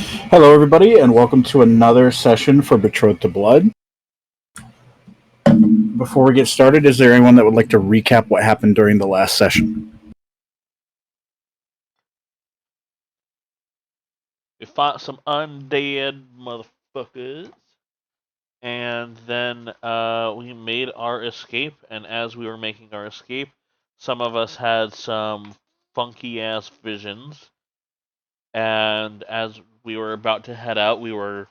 Hello, everybody, and welcome to another session for Betrothed to Blood. Before we get started, is there anyone that would like to recap what happened during the last session? We fought some undead motherfuckers, and then we made our escape. And as we were making our escape, some of us had some funky ass visions. And as we were about to head out, we were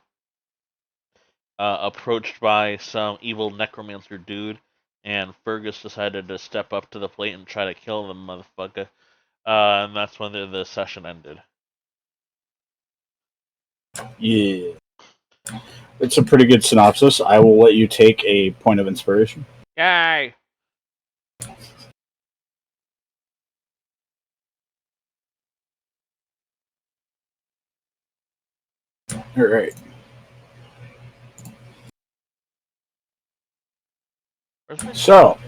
approached by some evil necromancer dude. And Fergus decided to step up to the plate and try to kill the motherfucker. And that's when the session ended. Yeah. It's a pretty good synopsis. I will let you take a point of inspiration. Yay! All right. So,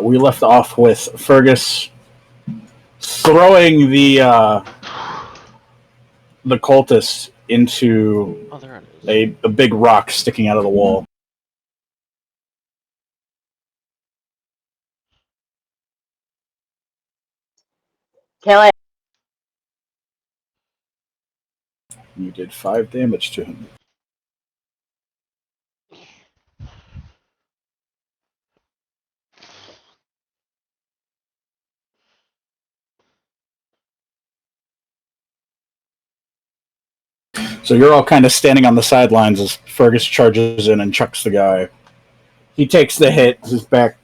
we left off with Fergus throwing the cultist into there it is. a big rock sticking out of the wall. Kill it. You did 5 damage to him. So you're all kind of standing on the sidelines as Fergus charges in and chucks the guy. He takes the hit, his back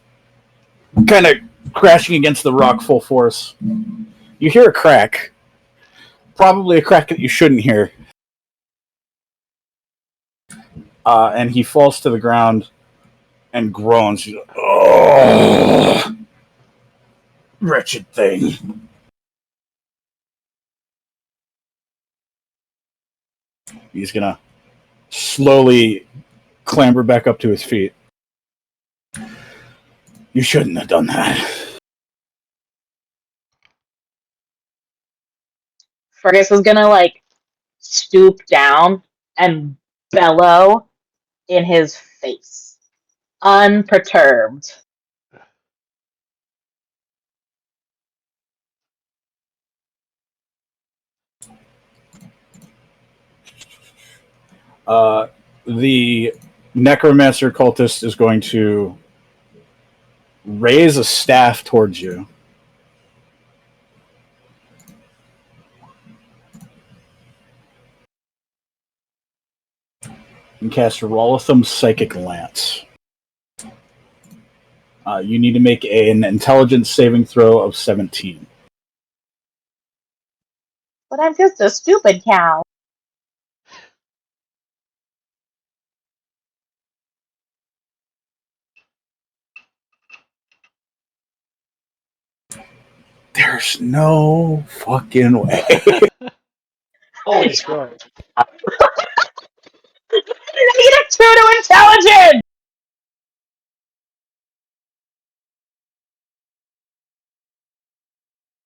kind of crashing against the rock full force. You hear a crack. Probably a crack that you shouldn't hear. And he falls to the ground and groans. He's like, "Oh, wretched thing." He's going to slowly clamber back up to his feet. You shouldn't have done that. Fergus is gonna stoop down and bellow in his face, unperturbed. The necromancer cultist is going to raise a staff towards you. And cast Rolitham's Psychic Lance. You need to make an intelligence saving throw of 17. But I'm just a stupid cow. There's no fucking way. Holy shit. Negative 2 to intelligence!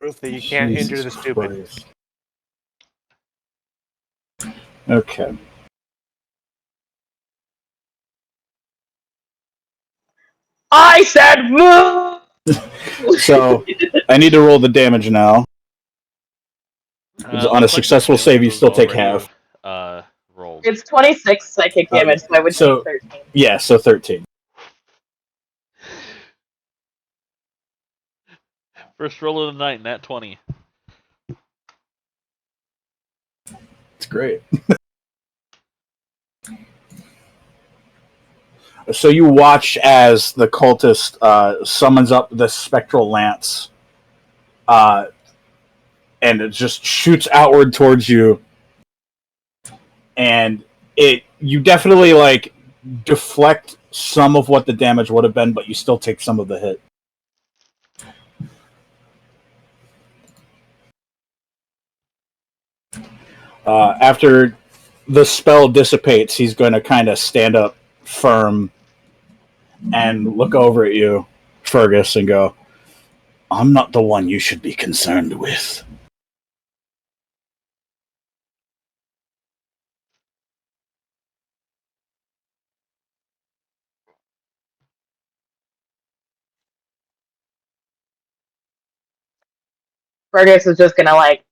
Ruthie, you can't Jesus injure the stupid. Christ. Okay. I said move! So, I need to roll the damage now. On a successful save, you still take half. Rolled. It's 26 psychic damage, so I would So- take 13. Yeah, so 13. First roll of the night, nat 20. It's great. So you watch as the cultist summons up the spectral lance, and it just shoots outward towards you, and you definitely deflect some of what the damage would have been, but you still take some of the hit. After the spell dissipates, he's going to kind of stand up firm and look over at you. Fergus and go, I'm not the one you should be concerned with. Fergus is just gonna like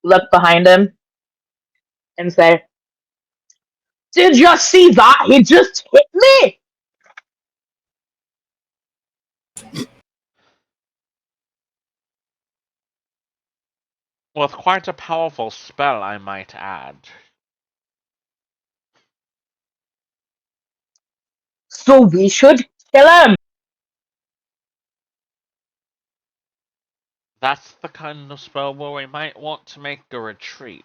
look behind him and say, "Did you see that? He just hit me!" With quite a powerful spell, I might add. So we should kill him. That's the kind of spell where we might want to make a retreat.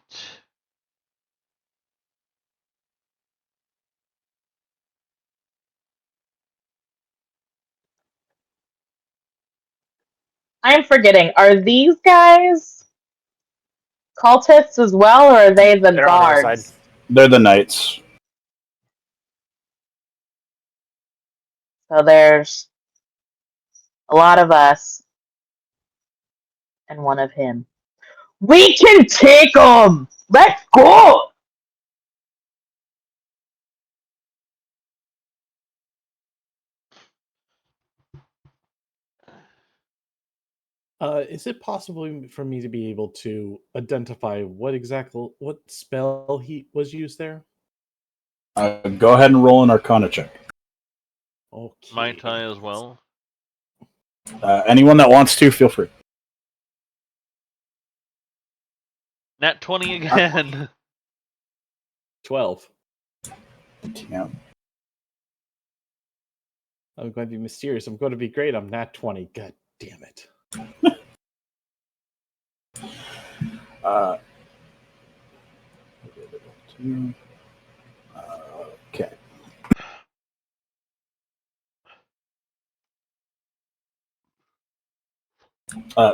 I'm forgetting. Are these guys cultists as well, or are they the They're on our side. guards? They're the knights. So there's a lot of us and one of him. We can take him. Let's go. Is it possible for me to be able to identify what spell he was used there? Go ahead and roll an Arcana check. Okay. Might I as well? Anyone that wants to, feel free. Nat 20 again. 12. Yeah. I'm going to be mysterious. I'm going to be great. I'm nat 20. God damn it. Okay.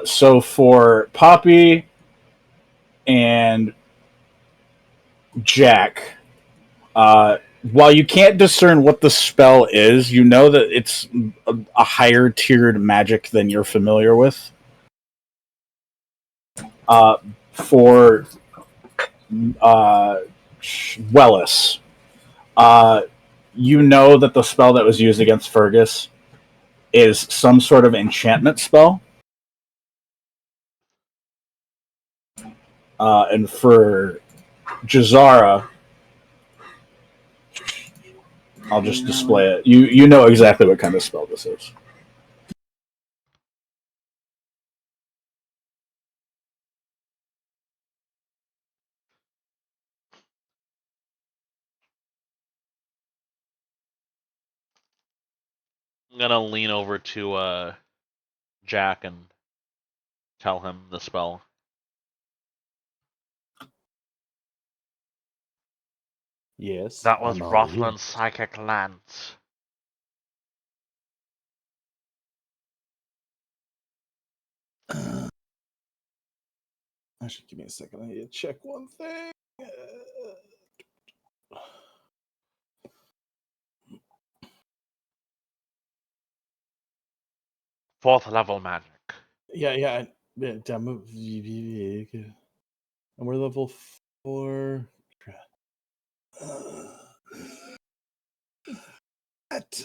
So for Poppy and Jack, while you can't discern what the spell is, you know that it's a higher tiered magic than you're familiar with. For Wellis, you know that the spell that was used against Fergus is some sort of enchantment spell. And for Jazara, I'll just display it. You know exactly what kind of spell this is. I'm gonna lean over to Jack and tell him the spell. Yes. That was I'm all Rothland's psychic lance. Actually, give me a second. I need to check one thing. Fourth level magic. Yeah. And we're level 4. That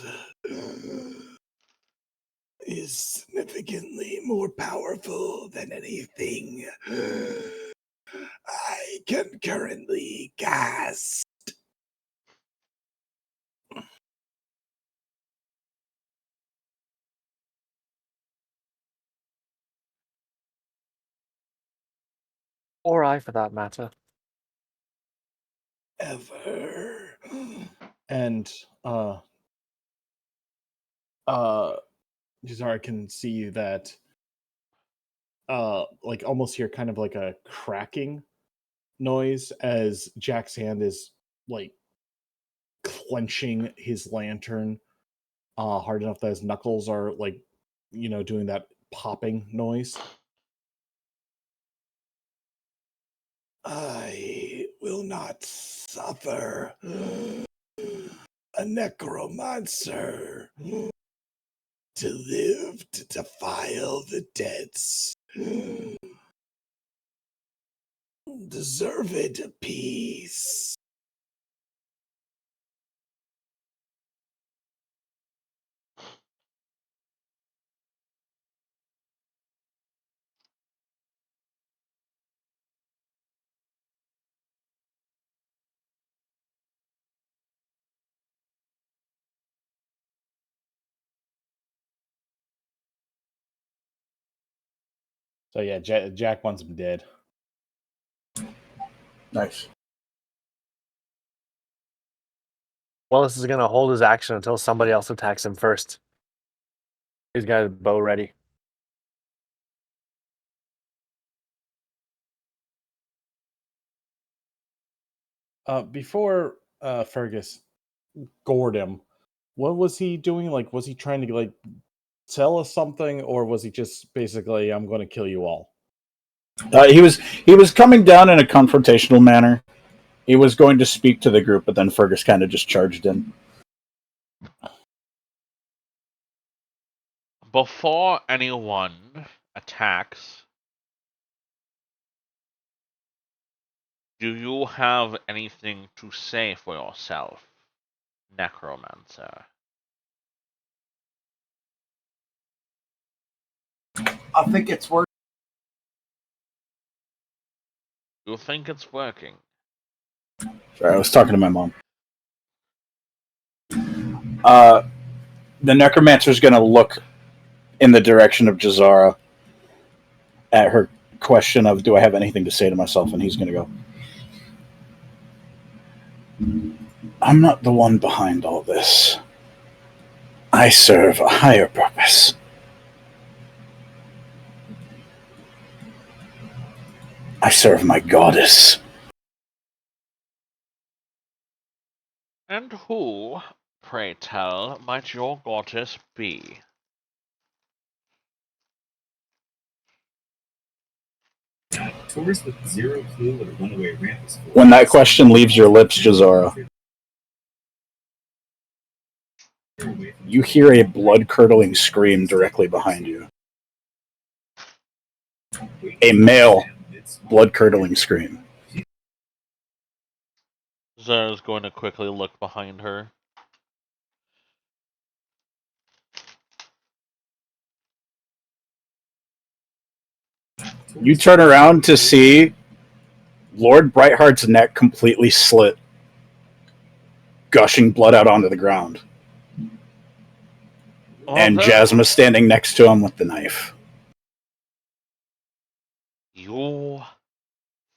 is significantly more powerful than anything I can currently cast. Or I, for that matter. Ever. And Jazara can see that like almost hear kind of like a cracking noise as Jack's hand is like clenching his lantern hard enough that his knuckles are like doing that popping noise. I will not suffer. a necromancer to live to defile the dead's deserved peace. So yeah, Jack wants him dead. Nice. Wallace is gonna hold his action until somebody else attacks him first. He's got his bow ready. Before Fergus gored him, what was he doing? Like, was he trying to like tell us something, or was he just basically, "I'm going to kill you all"? He was coming down in a confrontational manner. He was going to speak to the group, but then Fergus kind of just charged in. Before anyone attacks, do you have anything to say for yourself, Necromancer? I think it's worth. You think it's working? Sorry, I was talking to my mom. The necromancer's going to look in the direction of Jazara at her question of, do I have anything to say to myself? And he's going to go, I'm not the one behind all this. I serve a higher purpose. I serve my goddess. And who, pray tell, might your goddess be? Tourists with zero clue what a runaway ramp is for. When that question leaves your lips, Jazara, you hear a blood-curdling scream directly behind you. A male blood-curdling scream. Zara's going to quickly look behind her. You turn around to see Lord Brightheart's neck completely slit, gushing blood out onto the ground. And Jasmine standing next to him with the knife. You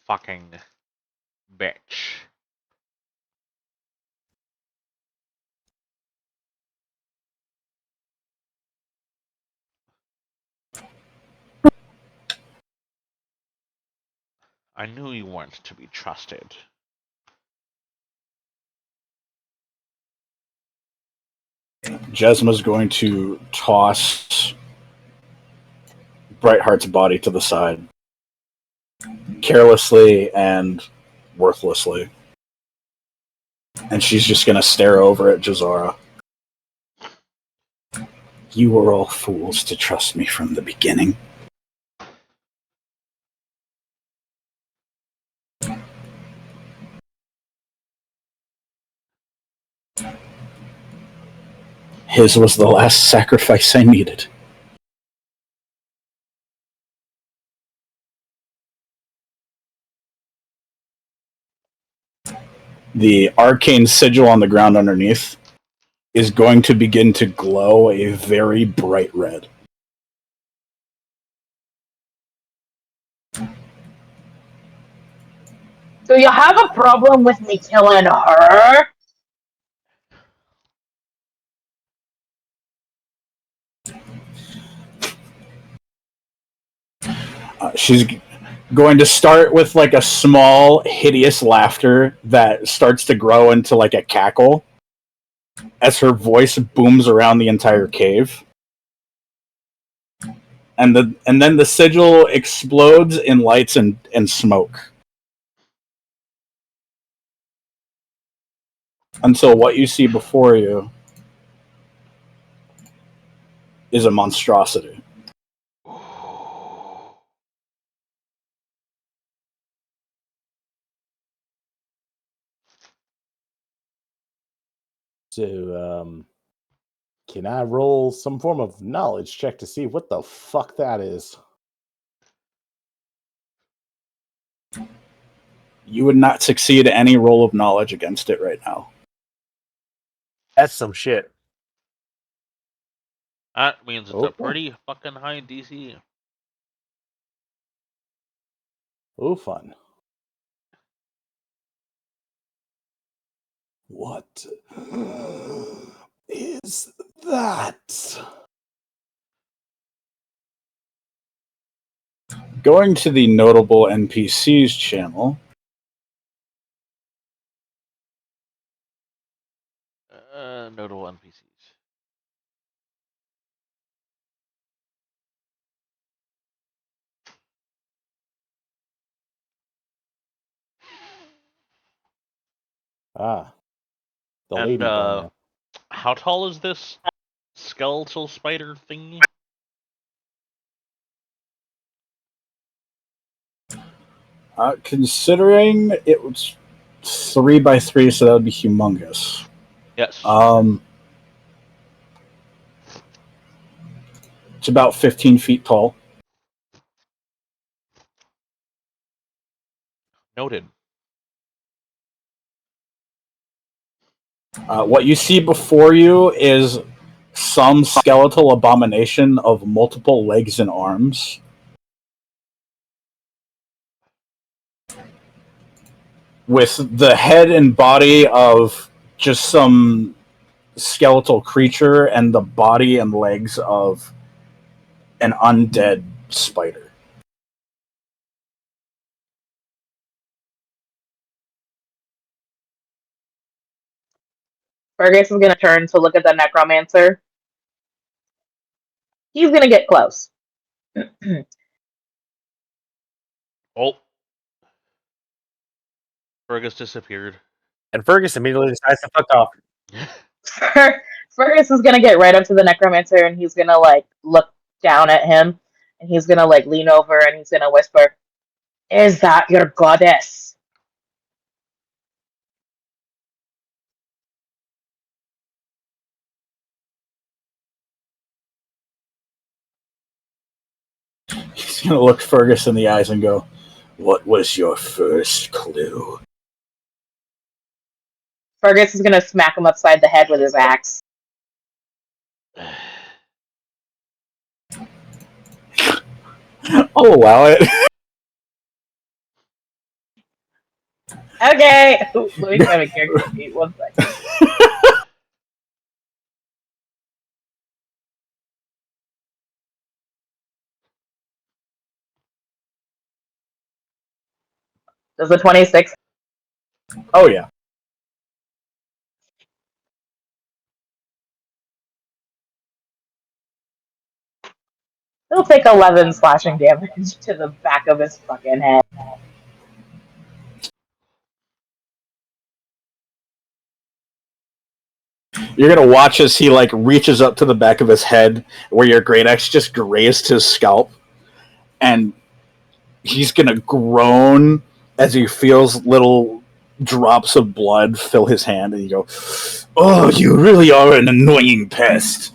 fucking bitch. I knew you weren't to be trusted. Jasmine's going to toss Brightheart's body to the side, carelessly and worthlessly. And she's just going to stare over at Jazara. You were all fools to trust me from the beginning. His was the last sacrifice I needed. The arcane sigil on the ground underneath is going to begin to glow a very bright red. So you have a problem with me killing her? She's going to start with like a small, hideous laughter that starts to grow into like a cackle as her voice booms around the entire cave. And then the sigil explodes in lights and smoke. until what you see before you is a monstrosity. So, can I roll some form of knowledge check to see what the fuck that is? You would not succeed at any roll of knowledge against it right now. That's some shit. That means it's a Okay. pretty fucking high DC. Oh, fun. What is that? Going to the notable NPCs channel, Notable NPCs. Ah, the And lady boner. how tall is this skeletal spider thingy? considering it was 3x3, so that would be humongous. Yes. It's about 15 feet tall. Noted. What you see before you is some skeletal abomination of multiple legs and arms. With the head and body of just some skeletal creature and the body and legs of an undead spider. Fergus is gonna turn to look at the necromancer. He's gonna get close. Oh. Fergus disappeared. And Fergus immediately decides to fuck off. Fergus is gonna get right up to the necromancer and he's gonna like look down at him and he's gonna like lean over and he's gonna whisper, "Is that your goddess?" He's going to look Fergus in the eyes and go, "What was your first clue?" Fergus is gonna smack him upside the head with his axe. I'll allow it. Okay, let me try my character sheet. 1 second. Does the 26? Oh, yeah. He'll take 11 slashing damage to the back of his fucking head. You're going to watch as he, like, reaches up to the back of his head where your great axe just grazed his scalp. And he's going to groan as he feels little drops of blood fill his hand. And you go, "Oh, you really are an annoying pest."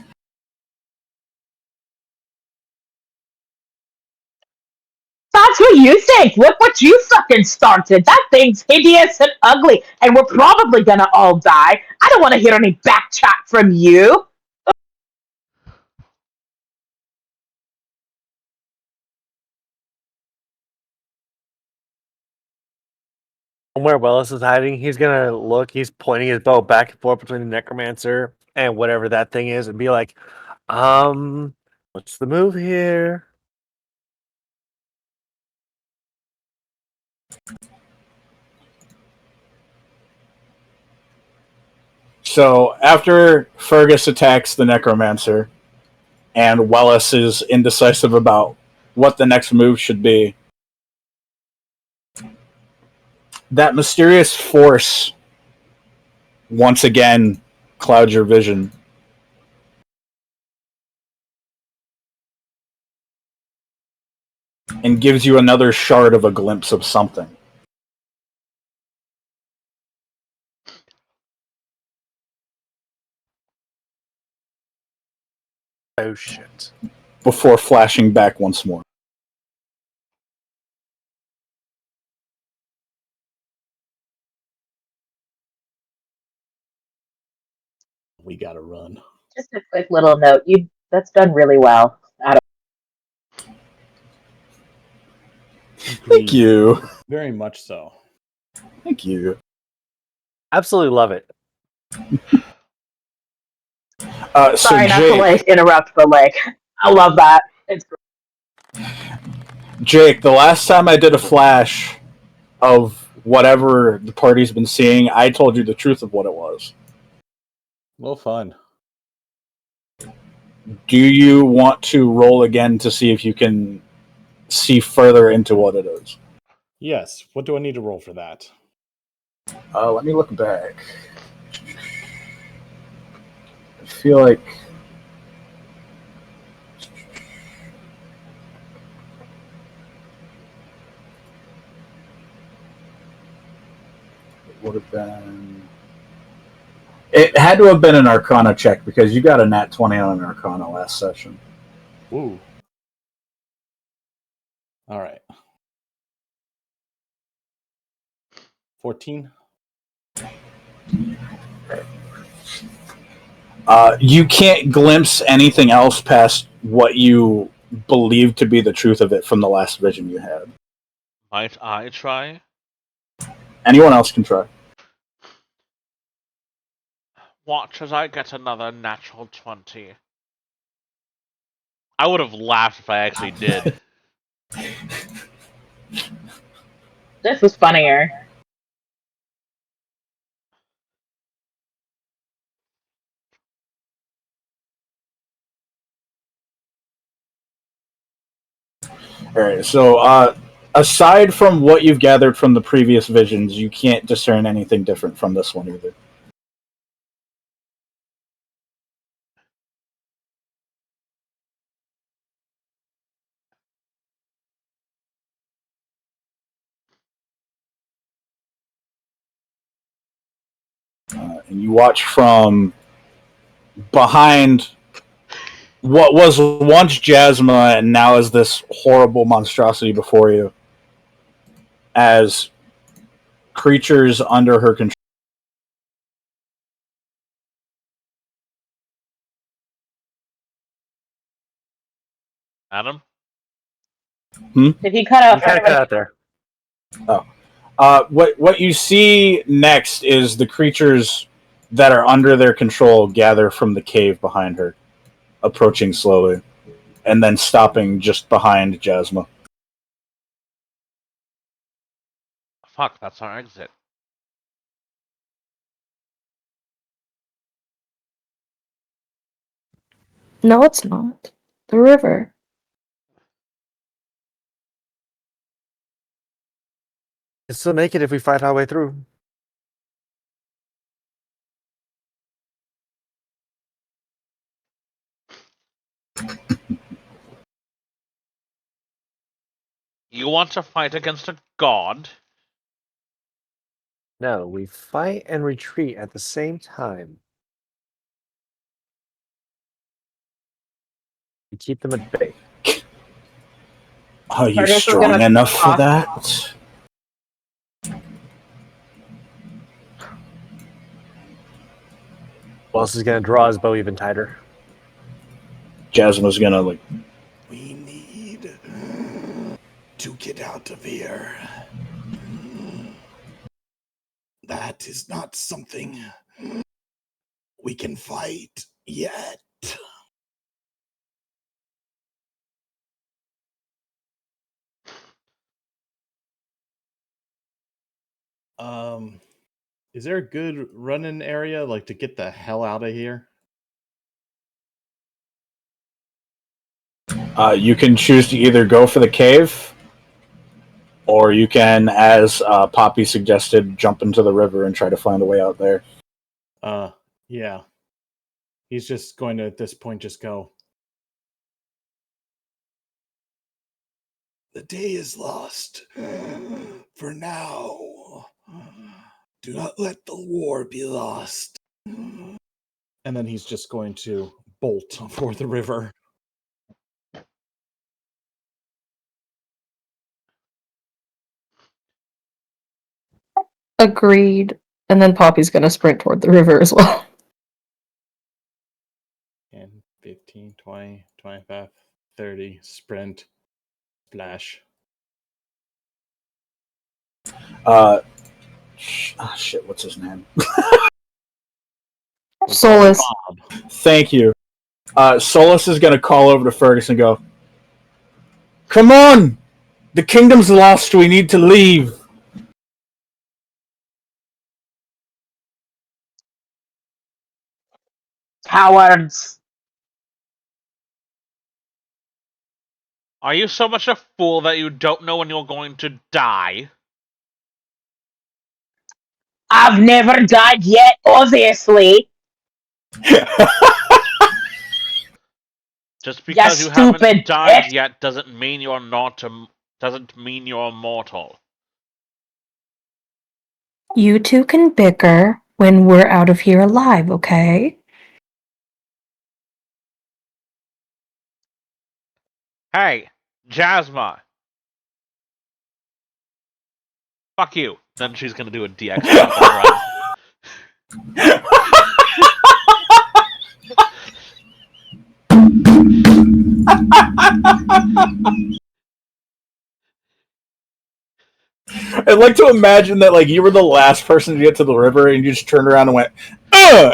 That's what you think. Look what you fucking started. That thing's hideous and ugly, and we're probably gonna all die. I don't want to hear any back chat from you. From where Wellis is hiding, he's gonna look. He's pointing his bow back and forth between the necromancer and whatever that thing is, and be like, what's the move here?" So after Fergus attacks the necromancer, and Wellis is indecisive about what the next move should be, that mysterious force once again clouds your vision. And gives you another shard of a glimpse of something. Oh shit. Before flashing back once more. We gotta run. Just a quick little note. That's done really well. Thank you. Very much so. Thank you. Absolutely love it. Sorry, not to Jake, like interrupt, but like I love that. It's great. Jake, the last time I did a flash of whatever the party's been seeing, I told you the truth of what it was. Well, fun. Do you want to roll again to see if you can see further into what it is? Yes. What do I need to roll for that? Let me look back. I feel like it would have been. It had to have been an Arcana check because you got a nat 20 on an Arcana last session. Woo. All right. 14. You can't glimpse anything else past what you believe to be the truth of it from the last vision you had. Might I try? Anyone else can try. Watch as I get another natural 20. I would have laughed if I actually did. This was funnier. Alright, so aside from what you've gathered from the previous visions, you can't discern anything different from this one either. And you watch from behind what was once Jasma and now is this horrible monstrosity before you, as creatures under her control. Adam? Did he cut You out? kind of cut out there. What you see next is the creatures that are under their control gather from the cave behind her, approaching slowly, and then stopping just behind Jasma. Fuck, that's our exit. No, it's not. The river. Can still make it if we fight our way through. You want to fight against a god? No, we fight and retreat at the same time. We keep them at bay. Are you Curtis is strong gonna enough for talk. that? Wells is going to draw his bow even tighter. Jasma's gonna like. We need to get out of here. That is not something we can fight yet. Is there a good running area like to get the hell out of here? You can choose to either go for the cave, or you can, as Poppy suggested, jump into the river and try to find a way out there. Yeah. He's just going to, at this point, just go, the day is lost. For now. Do not let the war be lost. And then he's just going to bolt for the river. Agreed. And then Poppy's gonna sprint toward the river as well. 10, 15, 20, 25, 30, sprint, splash. Shit, what's his name? Solus. Thank you. Solus is going to call over to Fergus and go, "Come on! The kingdom's lost. We need to leave." Cowards. Are you so much a fool that you don't know when you're going to die? I've never died yet, obviously. Just because you stupid haven't died bitch. yet doesn't mean you're not doesn't mean you're mortal. You two can bicker when we're out of here alive, okay? Hey, Jasma. Fuck you. Then she's gonna do a DX jump and run. I'd like to imagine that, like, you were the last person to get to the river, and you just turned around and went, "Ugh!"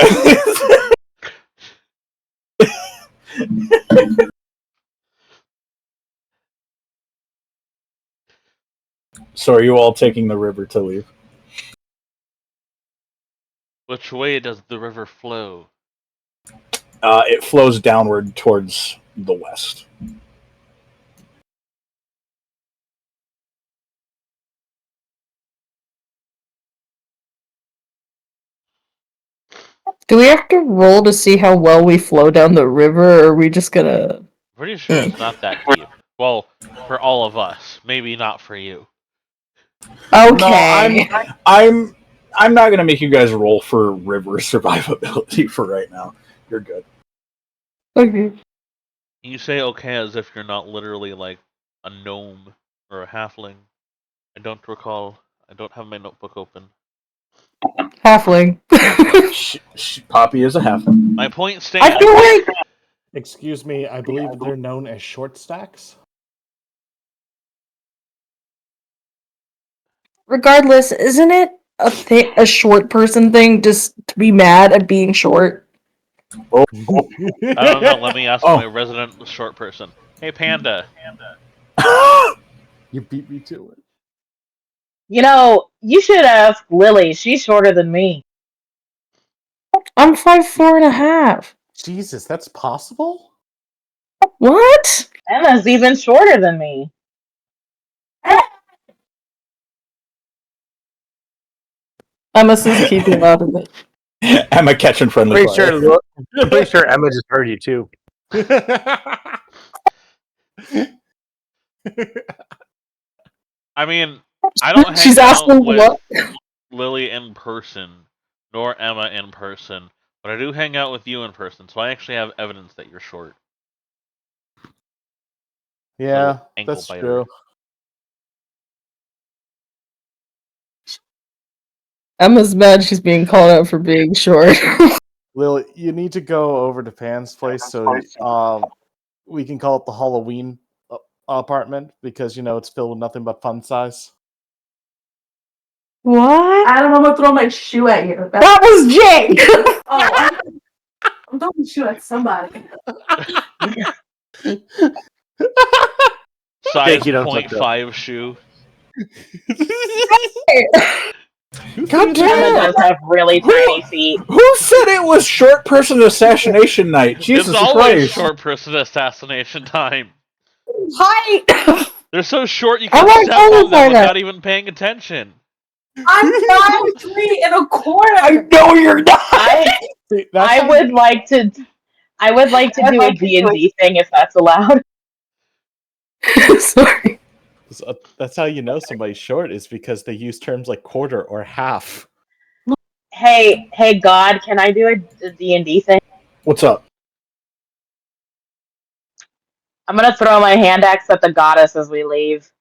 So, are you all taking the river to leave? Which way does the river flow? It flows downward towards the west. Do we have to roll to see how well we flow down the river, or are we just gonna... Pretty sure it's not that deep. Well, for all of us, maybe not for you. Okay. No, I'm not gonna make you guys roll for river survivability for right now. You're good. Okay. You say okay as if you're not literally like a gnome or a halfling. I don't recall. I don't have my notebook open. Halfling. Poppy is a halfling. My point stands. I feel like... Excuse me, I believe they're known as short stacks. Regardless, isn't it a short person thing just to be mad at being short? I don't know. Let me ask Oh. my resident short person. Hey, Panda. You beat me to it. You know, you should ask Lily. She's shorter than me. I'm 5'4.5". Jesus, that's possible? What? Emma's even shorter than me. Emma says keeping out of it. Emma catching friendly fire. I'm pretty sure Emma just heard you too. I mean, I don't She's hang asking out with what? Lily in person, nor Emma in person, but I do hang out with you in person, so I actually have evidence that you're short. Yeah, Little ankle that's biter. true. Emma's mad she's being called out for being short. Lily, you need to go over to Pan's place so we can call it the Halloween apartment because, you know, it's filled with nothing but fun size. What? Adam, I'm gonna throw my shoe at you. That was Jake! Oh, I'm throwing a shoe at somebody. Size you don't touch 0.5 shoe. God Emma damn! does have really tiny feet. Who said it was short person assassination night? Jesus It's always Christ! short person assassination time. Hi! They're so short you I can want step on them qualify that. without even paying attention. I'm 5'3" I 1/4. know you're not. See, that's I how would like to. I would like to do a D&D thing if that's allowed. Sorry. that's how you know somebody's short is because they use terms like quarter or half. Hey, God, can I do a D&D thing? What's up? I'm gonna throw my hand axe at the goddess as we leave.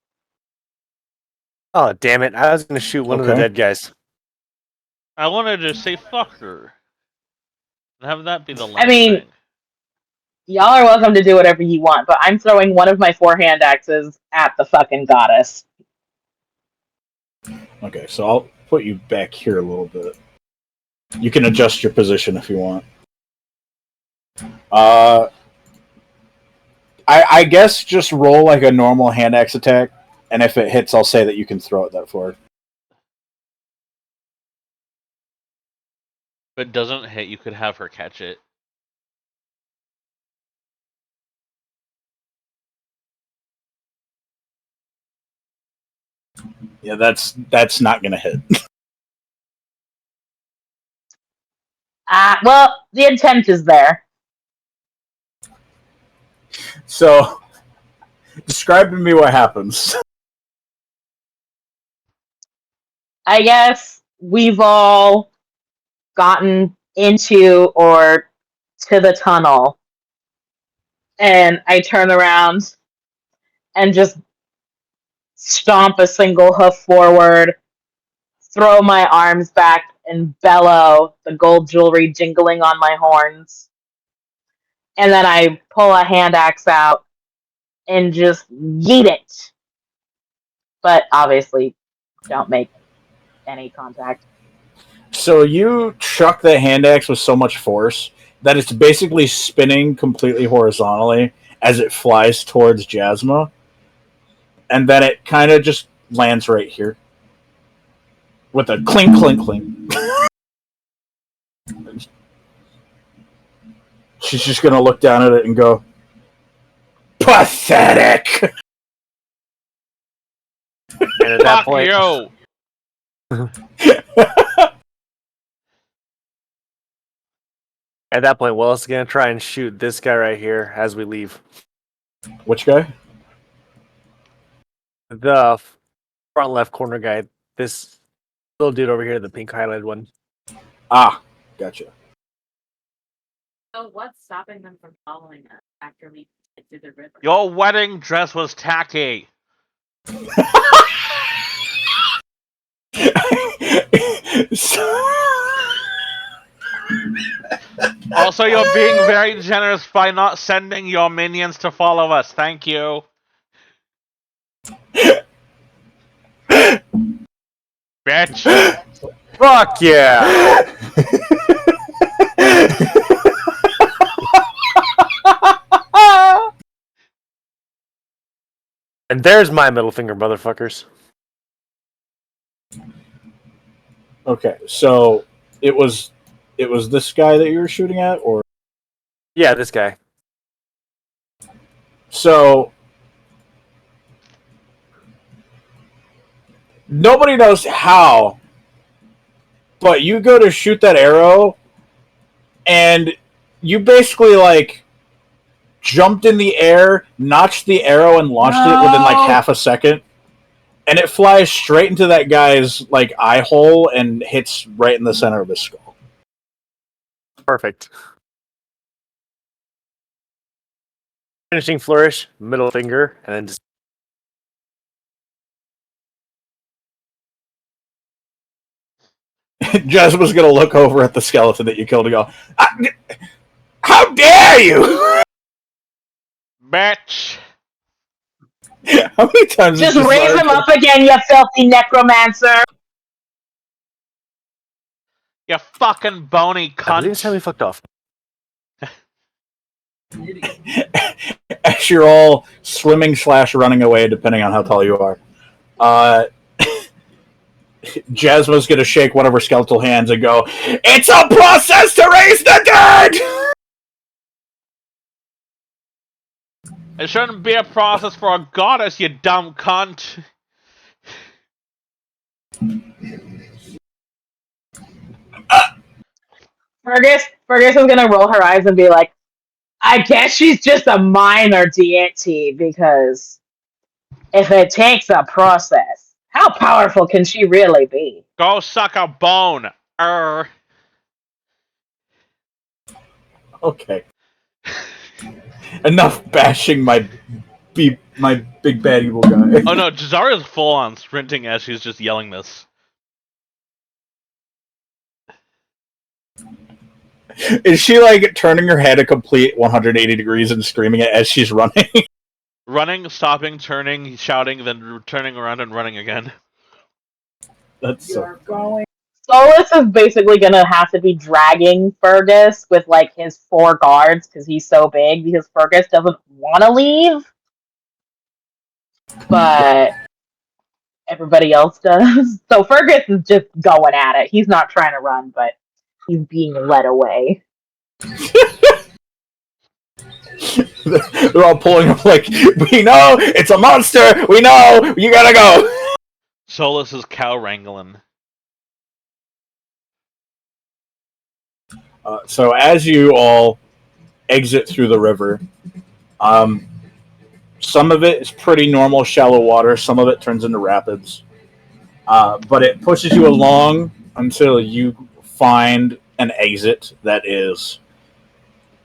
Oh, damn it. I was going to shoot one of the Okay. dead guys. I wanted to say fuck her. And have that be the last I mean, thing. y'all are welcome to do whatever you want, but I'm throwing one of my 4 hand axes at the fucking goddess. Okay, so I'll put you back here a little bit. You can adjust your position if you want. I guess just roll like a normal hand axe attack, and if it hits, I'll say that you can throw it that far. If it doesn't hit, you could have her catch it. Yeah, that's not gonna hit. Well, the intent is there. So, describe to me what happens. I guess we've all gotten into or to the tunnel, and I turn around and just stomp a single hoof forward, throw my arms back, and bellow, the gold jewelry jingling on my horns. And then I pull a hand axe out and just yeet it. But obviously, don't make any contact. So you chuck the hand axe with so much force that it's basically spinning completely horizontally as it flies towards Jasma, and then it kind of just lands right here with a clink, clink, clink. She's just gonna look down at it and go, "Pathetic." And at that Fuck point, you! Willis is going to try and shoot this guy right here as we leave. Which guy? The front left corner guy. This little dude over here, the pink highlighted one. Ah, gotcha. So what's stopping them from following us after we get to the river? Your wedding dress was tacky. Also, you're being very generous by not sending your minions to follow us. Thank you. Bitch. Fuck yeah! And there's my middle finger, motherfuckers. Okay, so it was this guy that you were shooting at, or Yeah, this guy. so nobody knows how, but you go to shoot that arrow, and you basically like jumped in the air, notched the arrow, and launched it within like half a second, and it flies straight into that guy's like eye hole and hits right in the center of his skull. Perfect. Finishing flourish, middle finger, and then just Jasmine's gonna look over at the skeleton that you killed and go, "How dare you!" Bitch. How many times? Just raise him up again, you filthy necromancer! You fucking bony I believe it's time we cunt. fucked off. As you're all swimming / running away, depending on how tall you are, Jasmine's gonna shake one of her skeletal hands and go, "It's a process to raise the dead." It shouldn't be a process for a goddess, you dumb cunt. Fergus is gonna roll her eyes and be like, I guess she's just a minor deity because if it takes a process, how powerful can she really be? Go suck a bone. Okay. Enough bashing my big bad evil guy. Oh no, Jazara's full on sprinting as she's just yelling this. Is she like turning her head a complete 180 degrees and screaming it as she's running? Running, stopping, turning, shouting, then turning around and running again. That's so Solus is basically gonna have to be dragging Fergus with like his 4 guards because he's so big because Fergus doesn't want to leave, but everybody else does. So Fergus is just going at it. He's not trying to run, but he's being led away. They're all pulling up like, we know it's a monster. We know you gotta go. Solus is cow wrangling. So as you all exit through the river, some of it is pretty normal shallow water. Some of it turns into rapids, but it pushes you along until you find an exit that is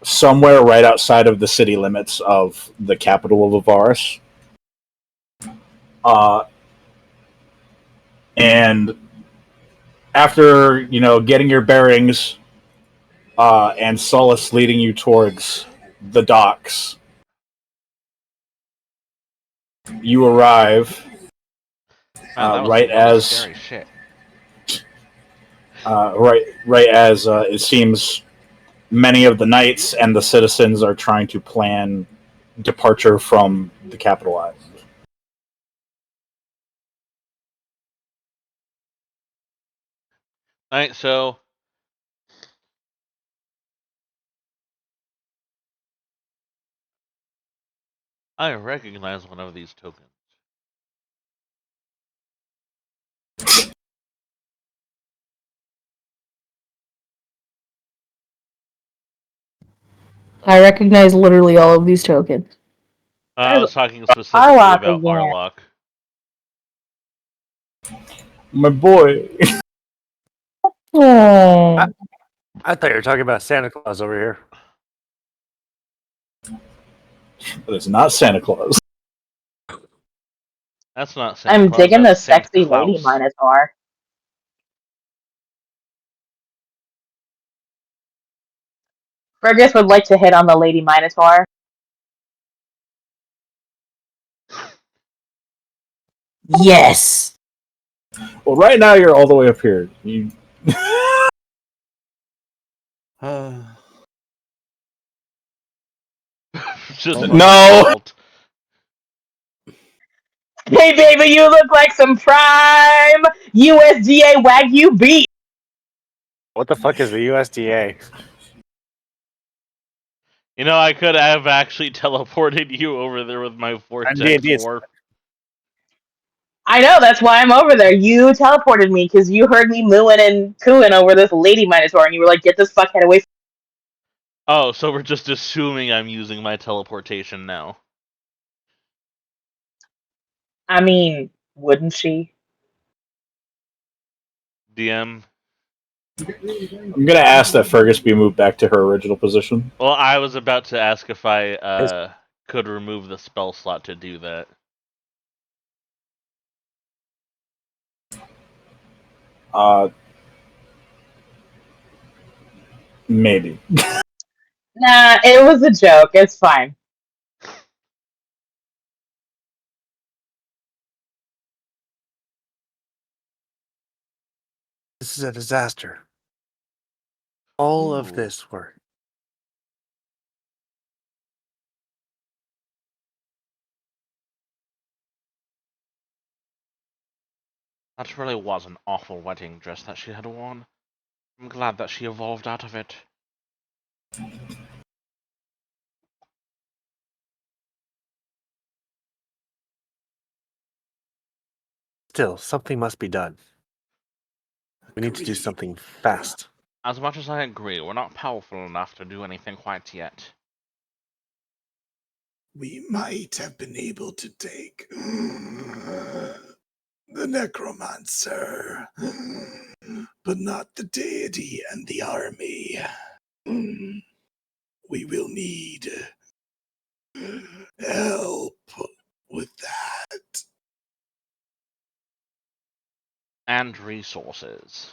somewhere right outside of the city limits of the capital of Avaris. And after getting your bearings, and Solus leading you towards the docks, you arrive Man, that was right some really as scary shit. right as it seems many of the knights and the citizens are trying to plan departure from the capital island. Alright, so I recognize one of these tokens. I recognize literally all of these tokens. I was talking specifically Arlok about again. Arlok. My boy. Oh, I thought you were talking about Santa Claus over here. But it's not Santa Claus. That's not Santa I'm Claus, digging the that's Santa sexy Claus. lady Minotaur. Fergus would like to hit on the lady Minotaur. yes. Well, right now you're all the way up here. You Just No! insult. Hey baby, you look like some prime USDA Wagyu beef. What the fuck is the USDA? You know, I could have actually teleported you over there with my vortex D&D is- warp. I know, that's why I'm over there. You teleported me because you heard me mooing and cooing over this lady Minotaur, and you were like, get this fuckhead away from Oh, so we're just assuming I'm using my teleportation now. I mean, wouldn't she? DM. I'm gonna ask that Fergus be moved back to her original position. Well, I was about to ask if I could remove the spell slot to do that. Maybe. Nah, it was a joke. It's fine. This is a disaster. All of Ooh. this work. That really was an awful wedding dress that she had worn. I'm glad that she evolved out of it. Still, something must be done. We need to do something fast. As much as I agree, we're not powerful enough to do anything quite yet. We might have been able to take the necromancer, but not the deity and the army. We will need help with that. And resources.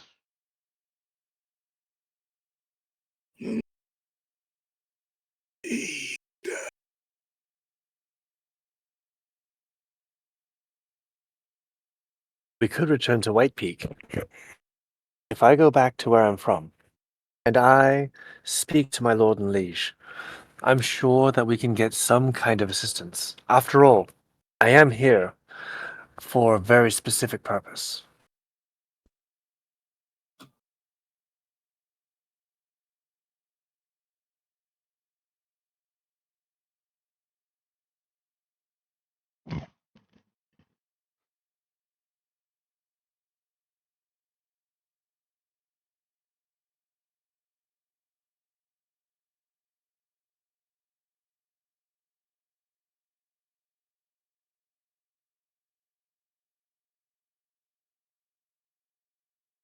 We could return to White Peak. If I go back to where I'm from, and I speak to my lord and liege, I'm sure that we can get some kind of assistance. After all, I am here for a very specific purpose.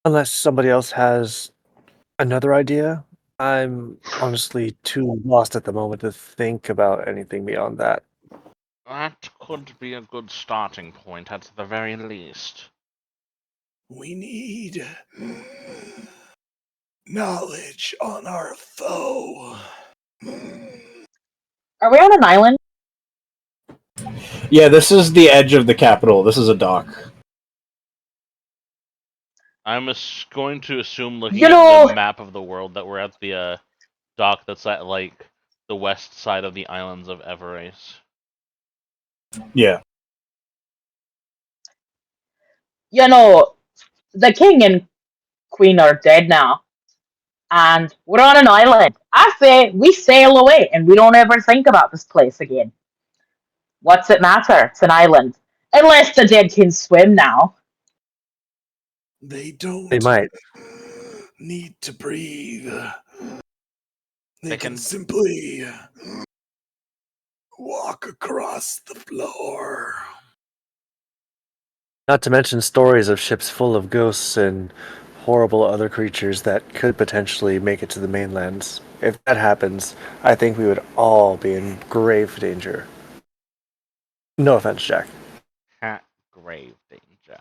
Unless somebody else has another idea, I'm honestly too lost at the moment to think about anything beyond that. That could be a good starting point at the very least. We need knowledge on our foe. Are we on an island? Yeah, this is the edge of the capital. This is a dock. I'm going to assume, looking You at know- the map of the world, that we're at the dock that's at, like, the west side of the islands of Everrace. Yeah. You know, the king and queen are dead now, and we're on an island. I say we sail away and we don't ever think about this place again. What's it matter? It's an island. Unless the dead can swim now. They don't They might. need to breathe. They They can can- simply walk across the floor. Not to mention stories of ships full of ghosts and horrible other creatures that could potentially make it to the mainlands. If that happens, I think we would all be in grave danger. No offense, Jack. Grave danger.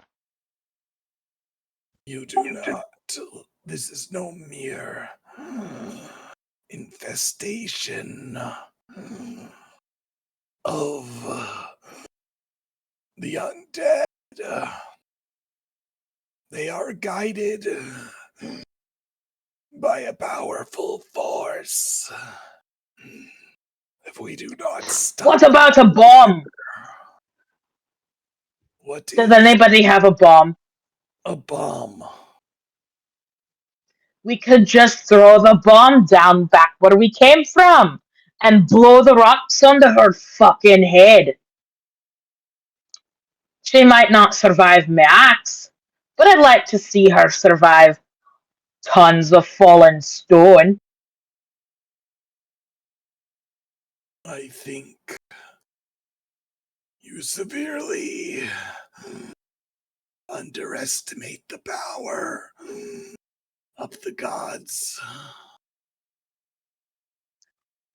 You do not. This is no mere infestation of the undead. They are guided by a powerful force. If we do not stop. What about a bomb? What Does is anybody have a bomb? a bomb? We could just throw the bomb down back where we came from and blow the rocks onto her fucking head. She might not survive my axe, but I'd like to see her survive tons of fallen stone. I think you severely underestimate the power of the gods.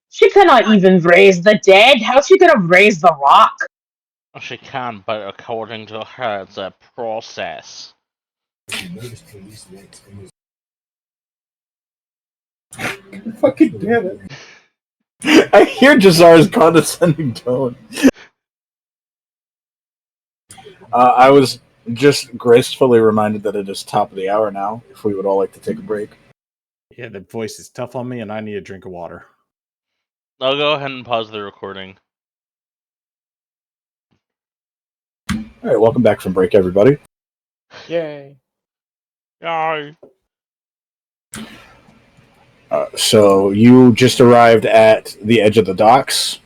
She cannot even raise the dead. How's she gonna raise the rock? She can, but according to her, it's a process. Fucking damn it. I hear Jazar's condescending tone. I was just gracefully reminded that it is top of the hour now, if we would all like to take a break. Yeah, the voice is tough on me, and I need a drink of water. I'll go ahead and pause the recording. Alright, welcome back from break, everybody. Yay. Yay. So you just arrived at the edge of the docks,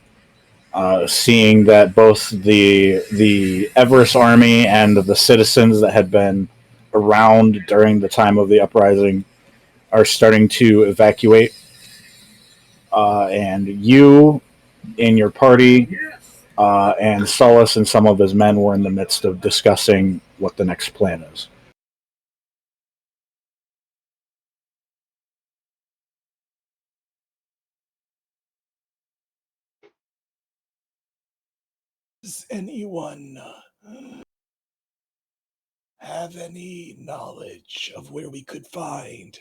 seeing that both the Everest army and the citizens that had been around during the time of the uprising are starting to evacuate, and you in your party and Solus and some of his men were in the midst of discussing what the next plan is. Does anyone have any knowledge of where we could find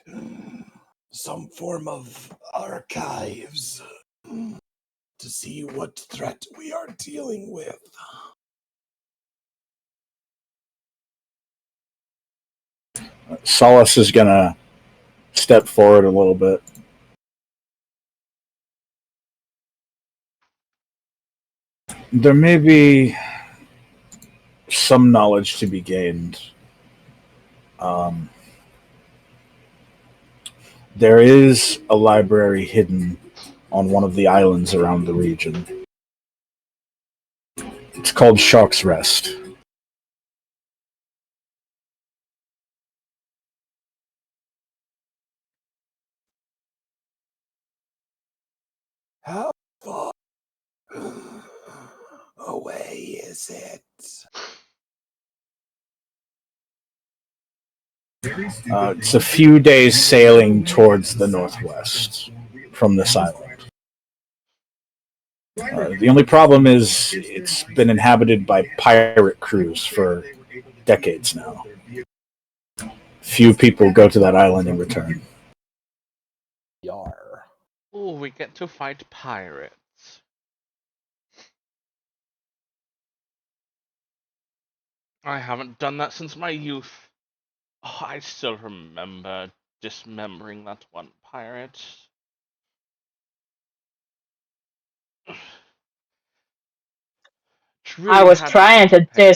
some form of archives to see what threat we are dealing with? Solus is going to step forward a little bit. There may be some knowledge to be gained. There is a library hidden on one of the islands around the region. It's called Shark's Rest. How far away is it? It's a few days sailing towards the northwest from this island. The only problem is it's been inhabited by pirate crews for decades now. Few people go to that island and return. Yar. Oh, we get to fight pirates. I haven't done that since my youth. Oh, I still remember dismembering that one pirate. Truly I was had trying to peg leg.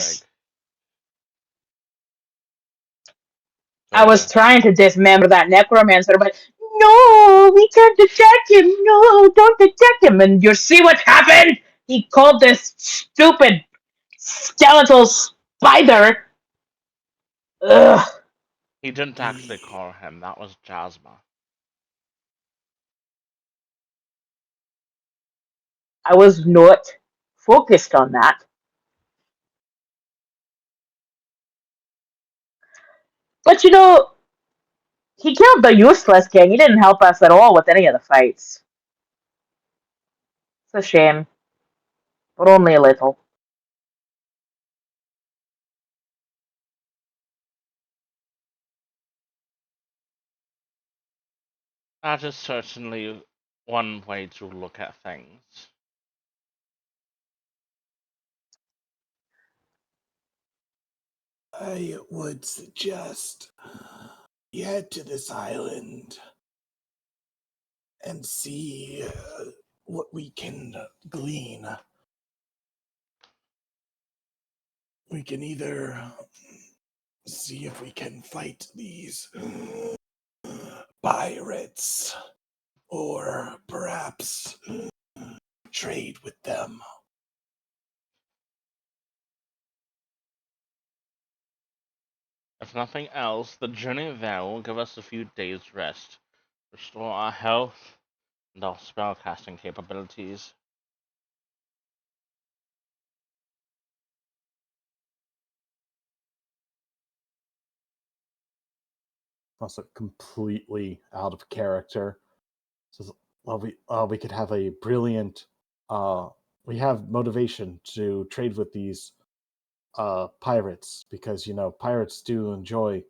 I was Sorry, trying to dismember that necromancer, but no, we can't detect him. No, don't detect him. And you see what happened? He called this stupid skeletal spider. Ugh. he didn't actually call him. That was Jasma. I was not focused on that. But you know, he killed the useless king. He didn't help us at all with any of the fights. It's a shame, but only a little. That is certainly one way to look at things. I would suggest you head to this island and see what we can glean. We can either see if we can fight these pirates or perhaps trade with them. If nothing else, the journey there will give us a few days' rest, restore our health and our spellcasting capabilities. Also completely out of character. So, well, we could have a brilliant. We have motivation to trade with these pirates because pirates do enjoy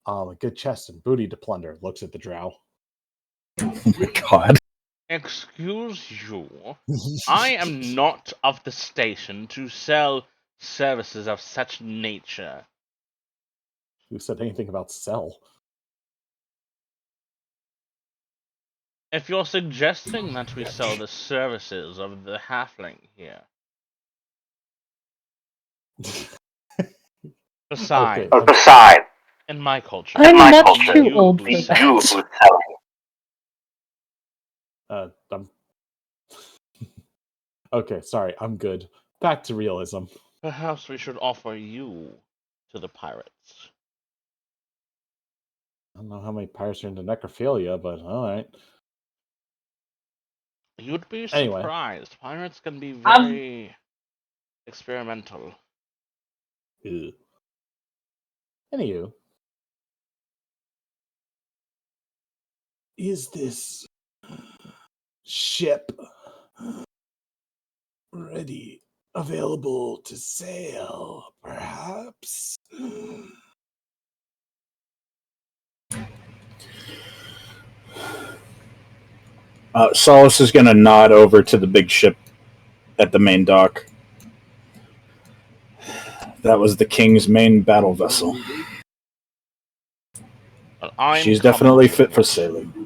a good chest and booty to plunder. Looks at the drow. Oh my god. Excuse you, I am not of the station to sell services of such nature. Who said anything about sell? If you're suggesting that we sell the services of the halfling here. Okay. Besides, in my culture, I'm it's much too you old who for sells. that. I'm okay. Sorry, I'm good. Back to realism. Perhaps we should offer you to the pirates. don't know how many pirates are into necrophilia, but all right. You'd be Anyway. surprised. Pirates can be I've- very experimental. Ew. Anywho, Is this ship ready, available to sail, perhaps? Solace is going to nod over to the big ship at the main dock. That was the king's main battle vessel. But I'm She's definitely coming fit to for it. sailing.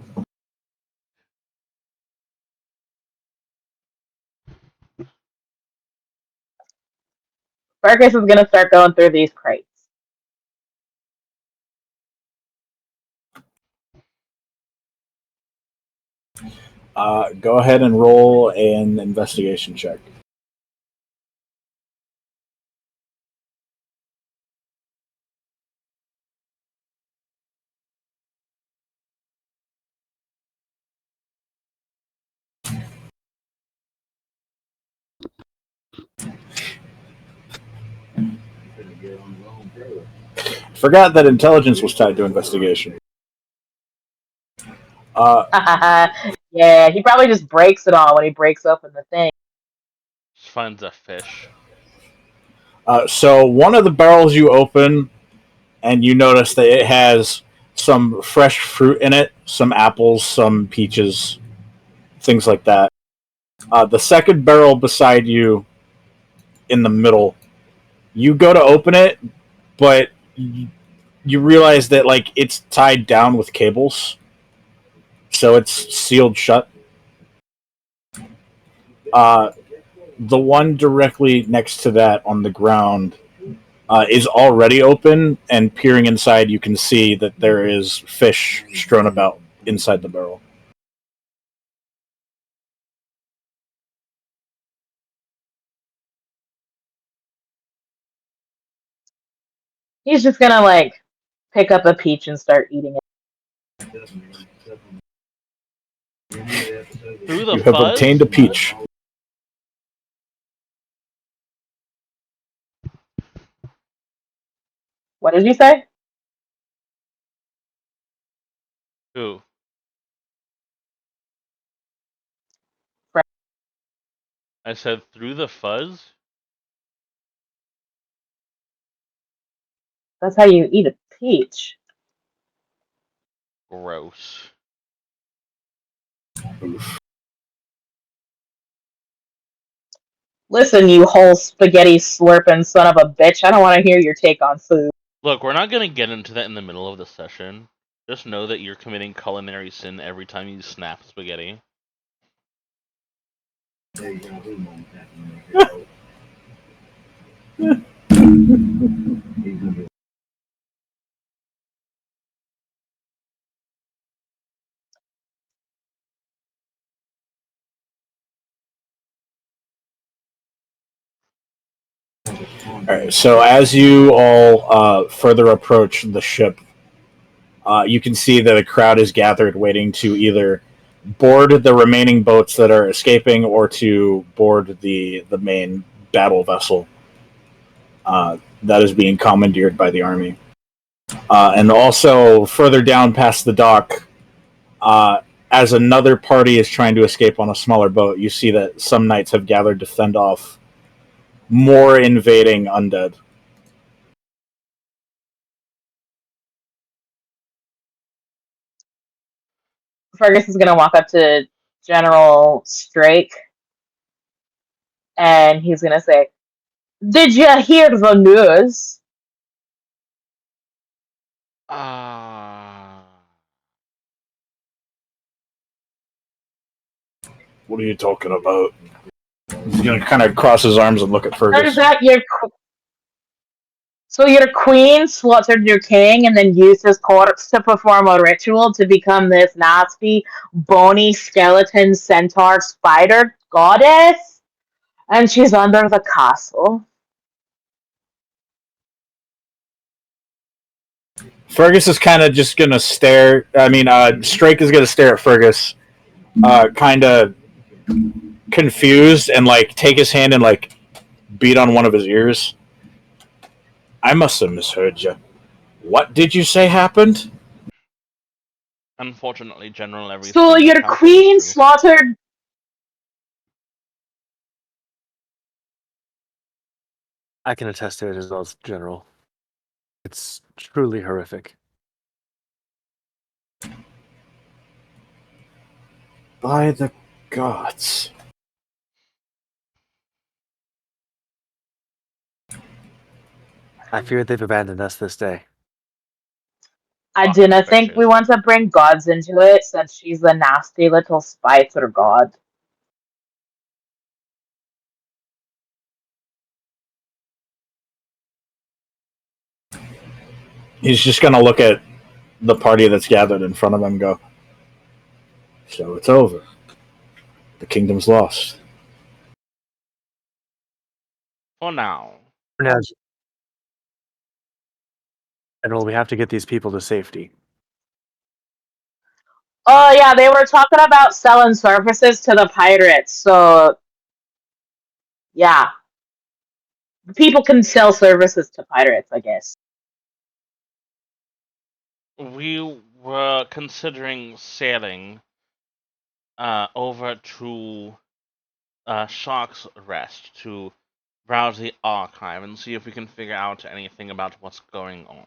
Fergus is gonna start going through these crates. Go ahead and roll an investigation check. Forgot that intelligence was tied to investigation. Yeah, he probably just breaks it all when he breaks open the thing. Just finds a fish. So one of the barrels you open, and you notice that it has some fresh fruit in it, some apples, some peaches, things like that. The second barrel beside you, in the middle, you go to open it, but you realize that like it's tied down with cables, so it's sealed shut. The one directly next to that on the ground is already open, and peering inside, you can see that there is fish strewn about inside the barrel. He's just gonna like pick up a peach and start eating it. Through the You have fuzz? obtained a peach. What did you say? Who? I said through the fuzz? That's how you eat a peach. Gross. Listen, you whole spaghetti slurping son of a bitch. I don't want to hear your take on food. Look, we're not going to get into that in the middle of the session. Just know that you're committing culinary sin every time you snap spaghetti. Alright, so as you all further approach the ship, you can see that a crowd is gathered waiting to either board the remaining boats that are escaping or to board the main battle vessel that is being commandeered by the army. And also, further down past the dock, as another party is trying to escape on a smaller boat, you see that some knights have gathered to fend off more invading undead. Fergus is gonna walk up to General Strake and he's gonna say, "Did you hear the news?" What are you talking about? He's going to kind of cross his arms and look at Turns Fergus. out your queen slaughtered your king and then used his corpse to perform a ritual to become this nasty, bony skeleton centaur spider goddess, and she's under the castle. Fergus is kind of just gonna stare. I mean, Strake is gonna stare at Fergus, kind of confused, and like take his hand and like beat on one of his ears. I must have misheard you. What did you say happened? Unfortunately, General, everything So you your tell me is queen true. slaughtered. I can attest to it as well as General. It's truly horrific. By the gods. I fear they've abandoned us this day. I Fucking didn't think we bitches. want to bring gods into it since she's a nasty little spicer god. He's just gonna look at the party that's gathered in front of him and go, so it's over. The kingdom's lost. For now. For now, General, we have to get these people to safety. Oh yeah, they were talking about selling services to the pirates, so yeah. People can sell services to pirates, I guess. We were considering sailing over to Shark's Rest to browse the archive and see if we can figure out anything about what's going on.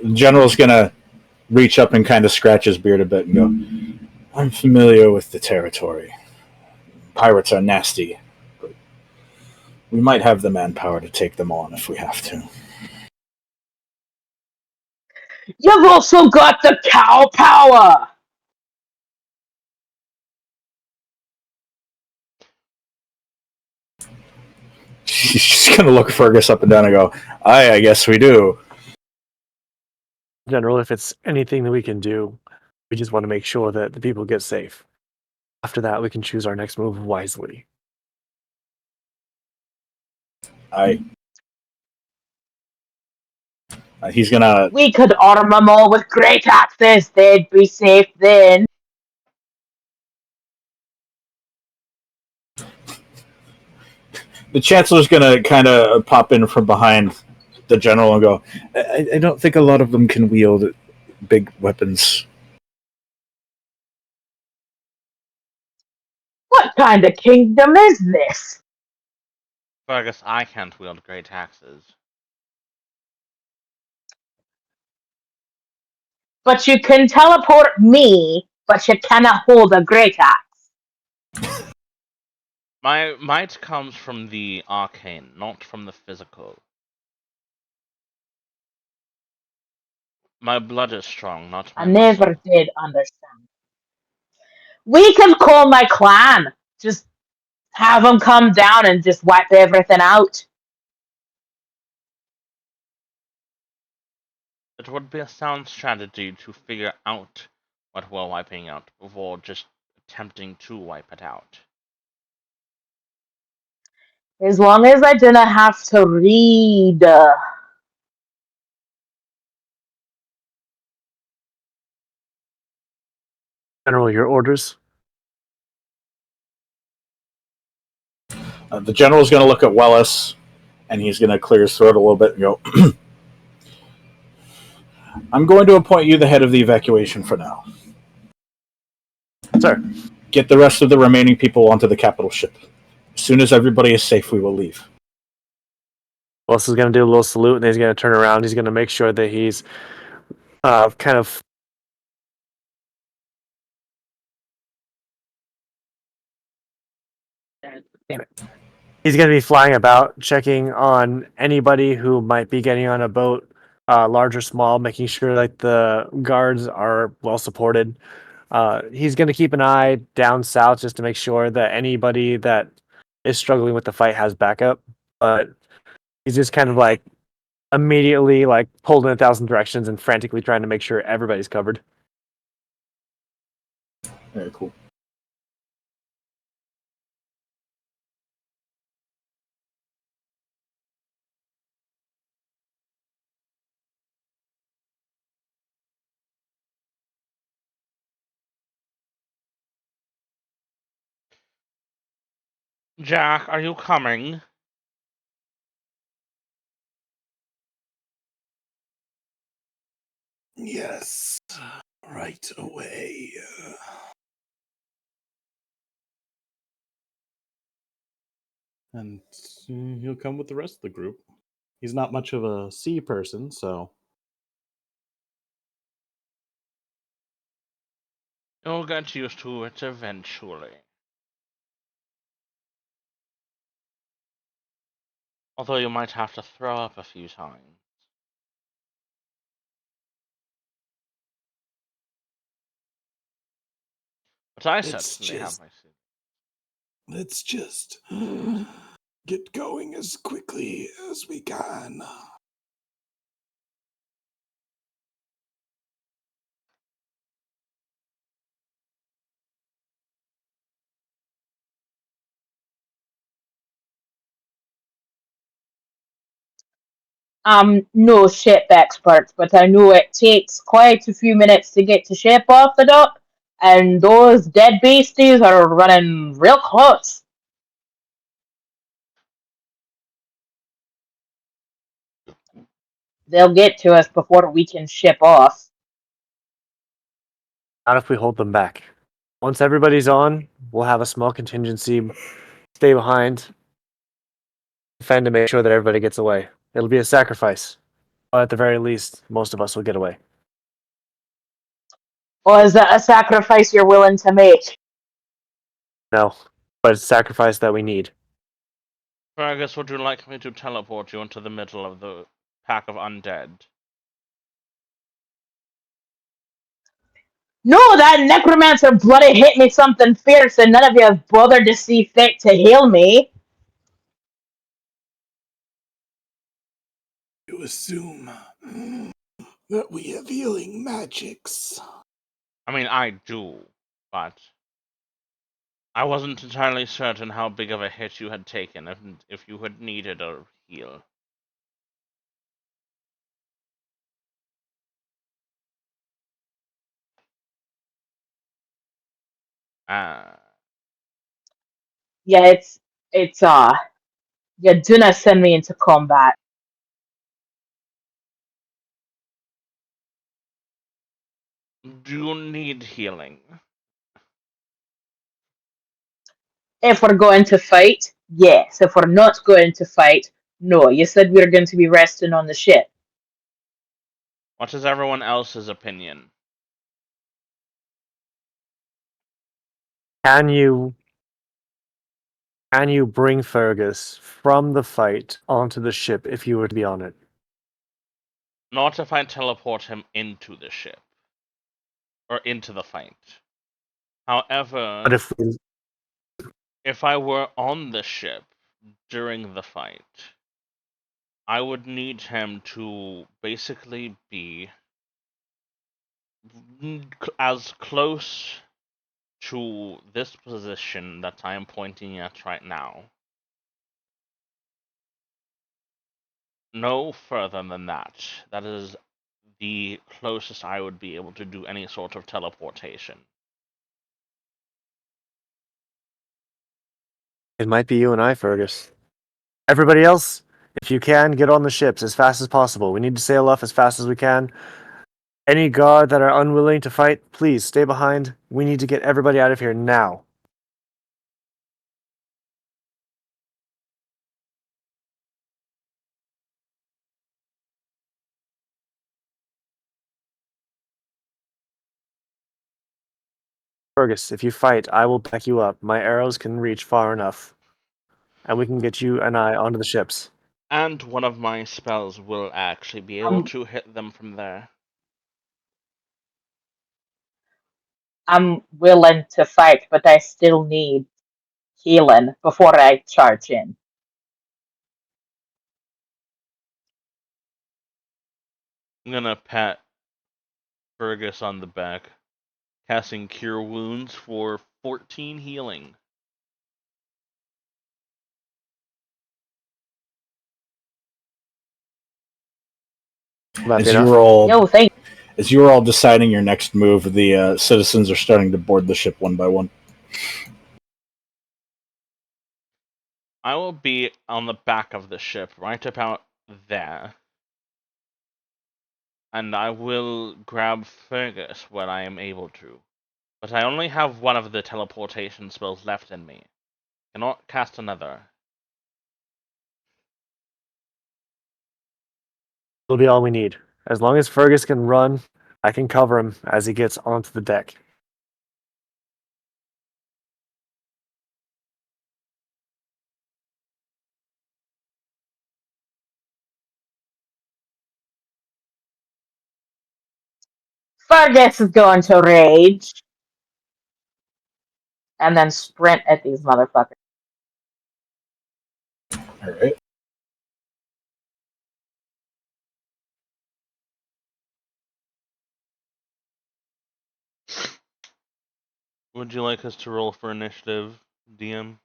The general's gonna reach up and kind of scratch his beard a bit and go, I'm familiar with the territory. Pirates are nasty, but we might have the manpower to take them on if we have to. You've also got the cow power! She's just gonna look Fergus up and down and go, I guess we do. General, if it's anything that we can do, we just want to make sure that the people get safe. After that, we can choose our next move wisely. He's gonna. We could arm them all with great axes, they'd be safe then. The chancellor's gonna kind of pop in from behind the general and go, I don't think a lot of them can wield big weapons. What kind of kingdom is this? Fergus, I can't wield great axes. But you can teleport me, but you cannot hold a great axe. My might comes from the arcane, not from the physical. My blood is strong, not my I never muscle. did understand. We can call my clan. Just have them come down and just wipe everything out. It would be a sound strategy to figure out what we're wiping out before just attempting to wipe it out. As long as I didn't have to read. General, your orders? The general's gonna look at Wellis, and he's gonna clear his throat a little bit and go, I'm going to appoint you the head of the evacuation for now. Sir. Get the rest of the remaining people onto the capital ship. As soon as everybody is safe, we will leave. Wells is going to do a little salute, and he's going to turn around. He's going to make sure that he's kind of damn it. He's going to be flying about, checking on anybody who might be getting on a boat, large or small, making sure that the guards are well supported. He's going to keep an eye down south just to make sure that anybody that is struggling with the fight has backup. But he's just kind of like immediately like pulled in 1,000 directions and frantically trying to make sure everybody's covered. Very cool. Jack, are you coming? Yes, right away. And he'll come with the rest of the group. He's not much of a sea person, so You'll get used to it eventually. Although you might have to throw up a few times. But I certainly have my suit. Let's just get going as quickly as we can. I'm no ship expert, but I know it takes quite a few minutes to get the ship off the dock, and those dead beasties are running real close. They'll get to us before we can ship off. Not if we hold them back. Once everybody's on, we'll have a small contingency stay behind, defend to make sure that everybody gets away. It'll be a sacrifice, but at the very least, most of us will get away. Or is that a sacrifice you're willing to make? No, but it's a sacrifice that we need. Fergus, would you like me to teleport you into the middle of the pack of undead? No, that necromancer bloody hit me something fierce, and none of you have bothered to see fit to heal me. You assume that we have healing magics. I mean, I do, but I wasn't entirely certain how big of a hit you had taken, if you had needed a heal. Ah. Yeah, it's you do not send me into combat. Do you need healing? If we're going to fight, yes. If we're not going to fight, no. You said we were going to be resting on the ship. What is everyone else's opinion? Can you bring Fergus from the fight onto the ship if you were to be on it? Not if I teleport him into the ship. Or into the fight. However, But if we, if I were on the ship during the fight, I would need him to basically be as close to this position that I am pointing at right now. No further than that. That is the closest I would be able to do any sort of teleportation. it might be you and I, Fergus. Everybody else, if you can, get on the ships as fast as possible. We need to sail off as fast as we can. Any guard that are unwilling to fight, please stay behind. We need to get everybody out of here now. Fergus, if you fight, I will back you up. My arrows can reach far enough, and we can get you and I onto the ships. And one of my spells will actually be able to hit them from there. I'm willing to fight, but I still need healing before I charge in. I'm gonna pat Fergus on the back, casting Cure Wounds for 14 healing. That'd be As you enough. were all Yo, thank as you were all deciding your next move, the citizens are starting to board the ship one by one. I will be on the back of the ship, right about there. And I will grab Fergus when I am able to. But I only have one of the teleportation spells left in me. Cannot cast another. It'll be all we need. As long as Fergus can run, I can cover him as he gets onto the deck. Fergus is going to rage and then sprint at these motherfuckers. All right. Would you like us to roll for initiative, DM?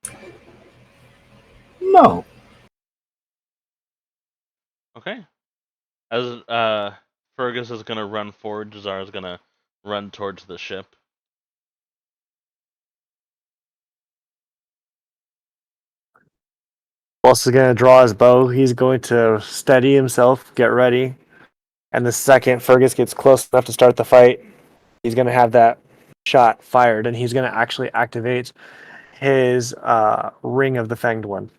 No. Okay. As Fergus is gonna run forward, Jazar is gonna run towards the ship. Boss is going to draw his bow. He's going to steady himself, get ready. And the second Fergus gets close enough to start the fight, he's going to have that shot fired, and he's going to actually activate his Ring of the Fanged One.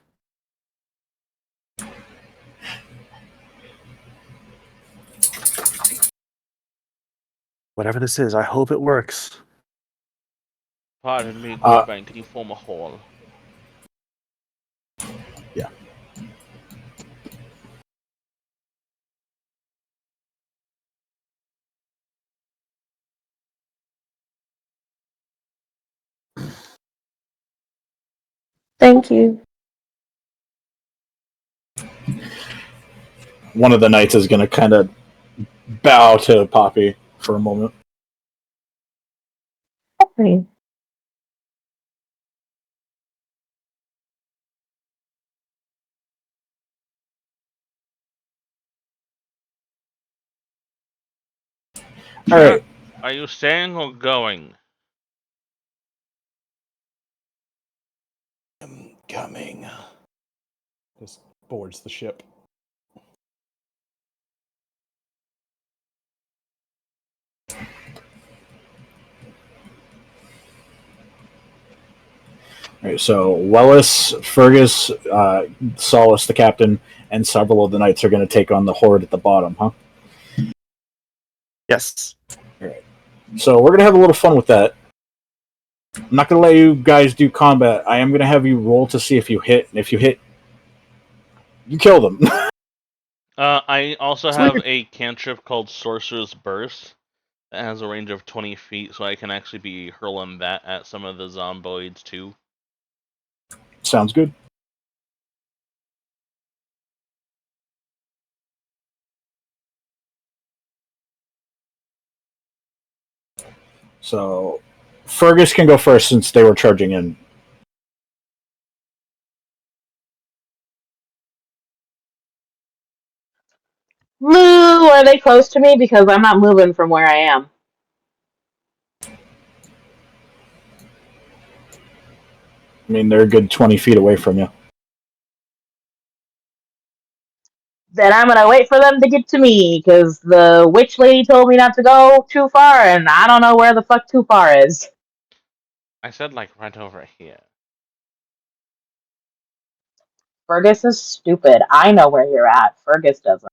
Whatever this is, I hope it works. Pardon me, Goldbank, can you form a hall? Yeah. Thank you. One of the knights is going to kind of bow to Poppy for a moment. Hey. All right. Are you staying or going? I'm coming. Just boards the ship. All right, so Wellis, Fergus, Solus, the captain, and several of the knights are going to take on the horde at the bottom, huh? Yes. So we're going to have a little fun with that. I'm not going to let you guys do combat. I am going to have you roll to see if you hit, and if you hit, you kill them. I also Sweet. have a cantrip called Sorcerer's Burst that has a range of 20 feet, so I can actually be hurling that at some of the zomboids too. Sounds good. So Fergus can go first since they were charging in. Moo, are they close to me? Because I'm not moving from where I am. I mean, they're a good 20 feet away from you. Then I'm gonna wait for them to get to me, because the witch lady told me not to go too far, and I don't know where the fuck too far is. I said like right over here. Fergus is stupid. I know where you're at. Fergus doesn't.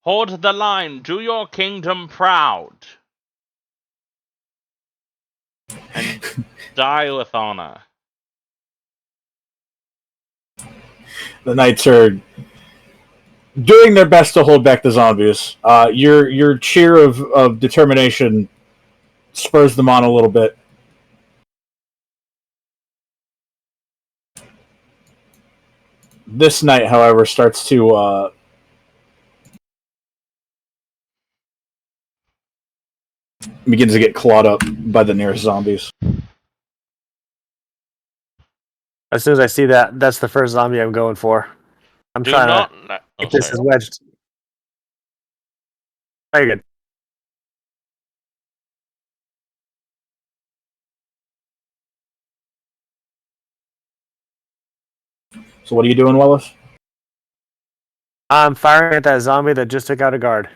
Hold the line, do your kingdom proud. And die with honor. The knights are doing their best to hold back the zombies. Your cheer of determination spurs them on a little bit. This knight, however, starts to begins to get clawed up by the nearest zombies. As soon as I see that, that's the first zombie I'm going for. I'm Do trying not. to Oh, keep this sorry. as wedged. Very good. So what are you doing, Wallace? I'm firing at that zombie that just took out a guard.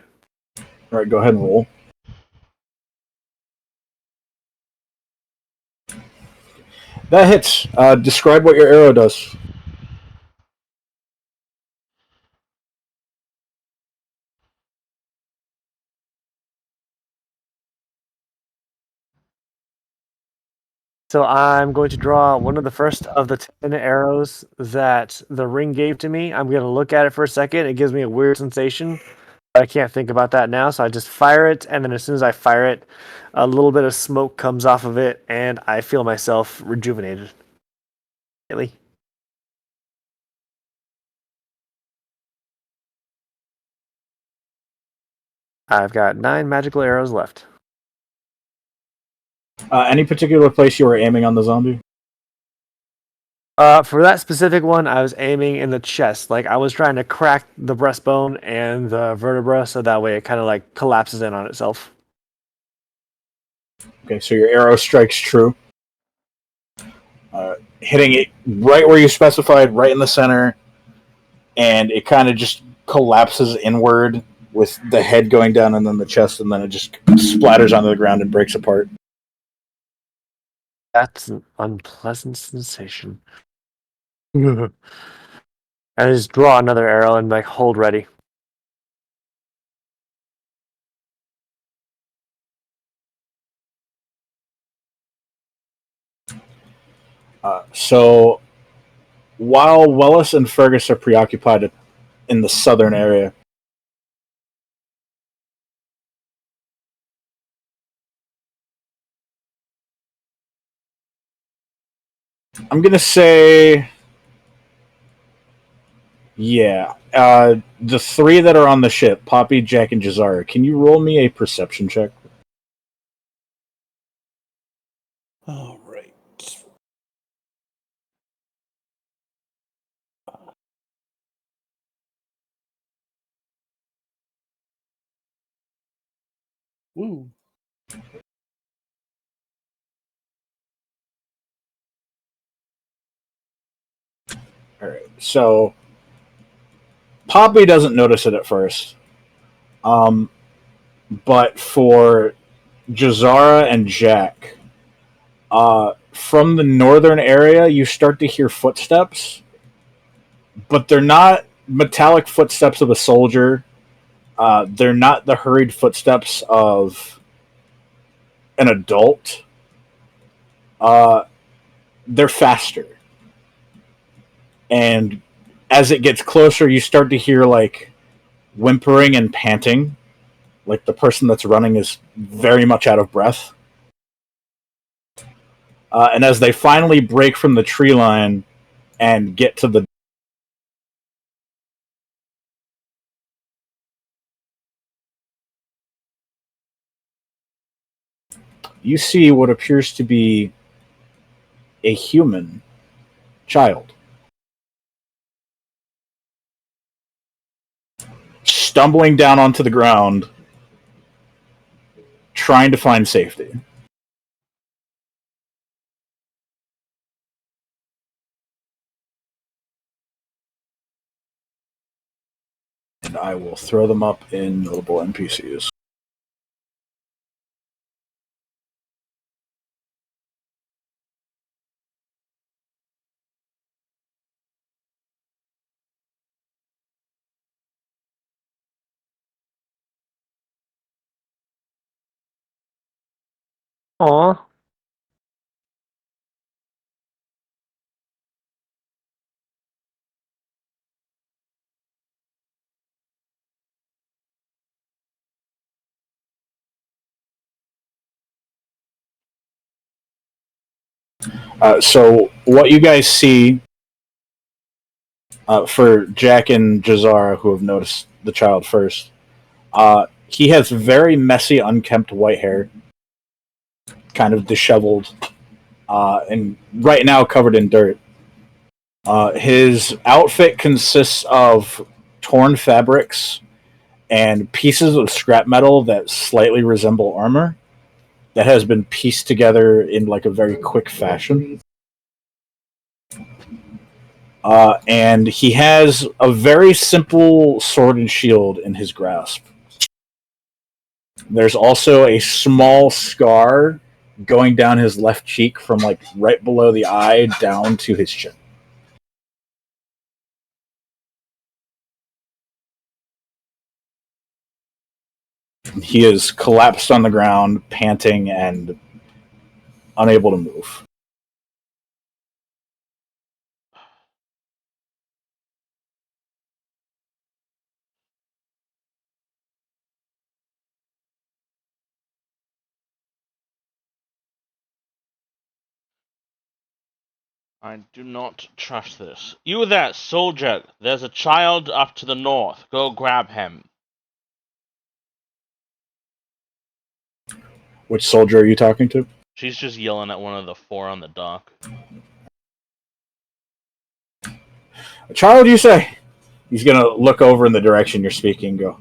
All right, go ahead and roll. That hits. Describe what your arrow does. So I'm going to draw one of the first of the 10 arrows that the ring gave to me. I'm going to look at it for a second. It gives me a weird sensation. I can't think about that now, so I just fire it, and then as soon as I fire it, a little bit of smoke comes off of it, and I feel myself rejuvenated. Really? I've got 9 magical arrows left. Any particular place you were aiming on the zombie? For that specific one, I was aiming in the chest. Like, I was trying to crack the breastbone and the vertebra, so that way it kind of like collapses in on itself. Okay, so your arrow strikes true. Hitting it right where you specified, right in the center, and it kind of just collapses inward with the head going down and then the chest, and then it just splatters onto the ground and breaks apart. That's an unpleasant sensation. I just draw another arrow and like hold ready. So while Wellis and Fergus are preoccupied in the southern area, I'm gonna say, yeah, the 3 that are on the ship, Poppy, Jack, and Jazara. Can you roll me a perception check? All right. Woo. All right. So Poppy doesn't notice it at first, but for Jazara and Jack, from the northern area, you start to hear footsteps, but they're not metallic footsteps of a soldier. They're not the hurried footsteps of an adult. Uh, they're faster, and as it gets closer, you start to hear like whimpering and panting, like the person that's running is very much out of breath. And as they finally break from the tree line and get to the you see what appears to be a human child stumbling down onto the ground, trying to find safety. And I will throw them up in notable NPCs. Aw. So what you guys see for Jack and Jazara, who have noticed the child first, he has very messy, unkempt white hair, kind of disheveled, and right now covered in dirt. His outfit consists of torn fabrics and pieces of scrap metal that slightly resemble armor that has been pieced together in like a very quick fashion. And he has a very simple sword and shield in his grasp. There's also a small scar going down his left cheek from like right below the eye down to his chin. He is collapsed on the ground, panting and unable to move. I do not trust this. You there, soldier! There's a child up to the north. Go grab him. Which soldier are you talking to? She's just yelling at one of the 4 on the dock. A child, you say? He's gonna look over in the direction you're speaking and go,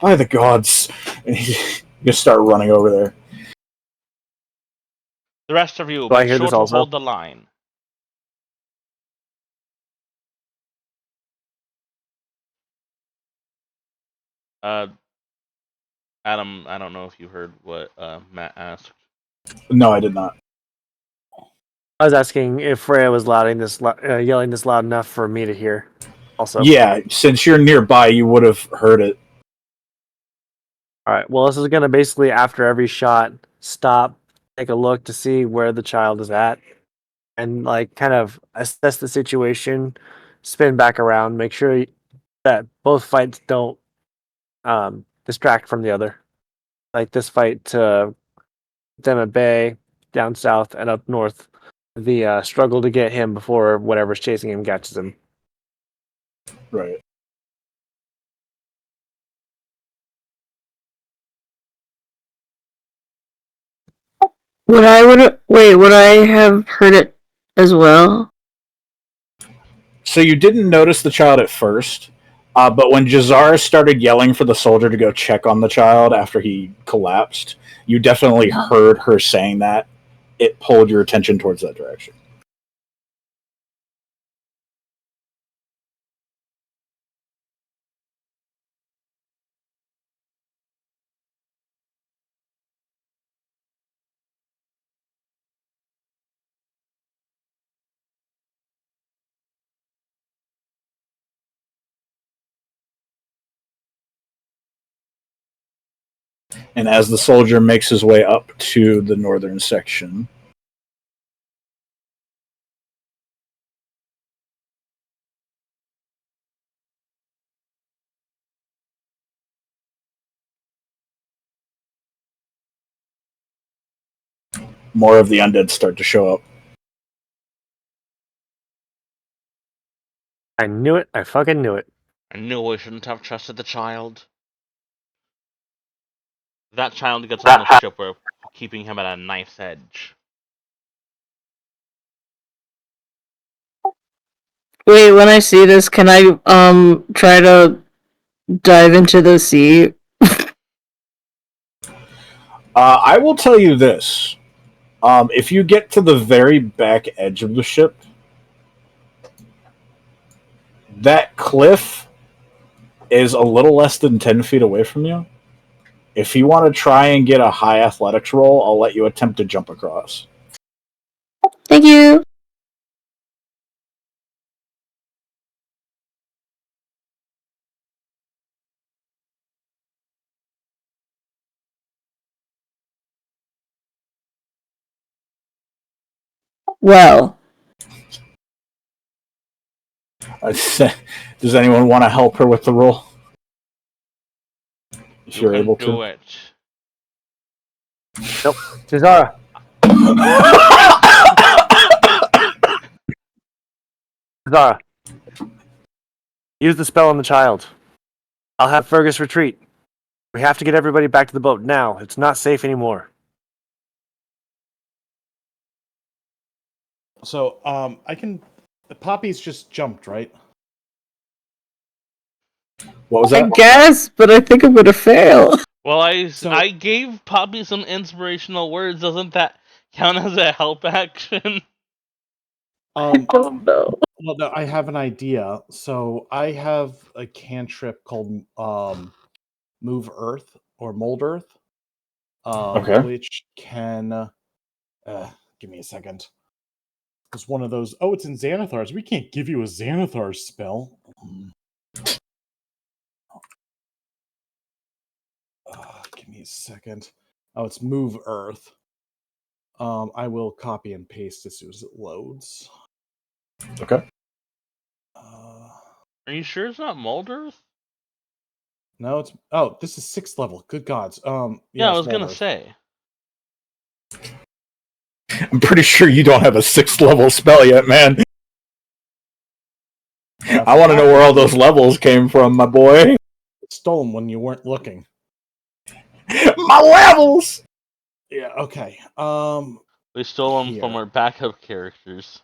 by the gods. And he's gonna start running over there. The rest of you, Do I be hear sure this to also? hold the line. Adam, I don't know if you heard what Matt asked. No, I did not. I was asking if Freya was yelling this loud enough for me to hear. Also, Yeah, since you're nearby, you would have heard it. all right. Well, this is gonna basically after every shot, stop, take a look to see where the child is at, and like kind of assess the situation, spin back around, make sure that both fights don't distract from the other. Like this fight to them at bay, down south and up north. The struggle to get him before whatever's chasing him catches him. Right. Would I have heard it as well? So you didn't notice the child at first, but when Jazara started yelling for the soldier to go check on the child after he collapsed, you definitely heard her saying that. It pulled your attention towards that direction. And as the soldier makes his way up to the northern section, more of the undead start to show up. I knew it. I fucking knew it. I knew we shouldn't have trusted the child. That child gets on the ship, we're keeping him at a knife's edge. Wait, when I see this, can I try to dive into the sea? I will tell you this. If you get to the very back edge of the ship, that cliff is a little less than 10 feet away from you. If you want to try and get a high athletics roll, I'll let you attempt to jump across. Thank you. Well, Does anyone want to help her with the roll? If You you're can able do to. it. Nope. Jazara. Jazara. Use the spell on the child. I'll have Fergus retreat. We have to get everybody back to the boat now. It's not safe anymore. So I can Poppy's just jumped, right? What was I that? guess, but I think I'm gonna fail. Well, I So- gave Poppy some inspirational words. Doesn't that count as a help action? I don't know. Well, no, I have an idea. So I have a cantrip called Move Earth or Mold Earth, Okay. which can. Give me a second. It's one of those. Oh, it's in Xanathar's. We can't give you a Xanathar's spell. Give me a second. Oh, it's Move Earth. I will copy and paste as soon as it loads. Okay. Are you sure it's not Molders? No, it's this is 6th level. Good gods. Yeah, I it's was Mold gonna Earth. say. I'm pretty sure you don't have a 6th level spell yet, man. I want to know where all those levels came from, my boy. Stolen when you weren't looking. My levels. Yeah. Okay. We stole them from Here. our backup characters.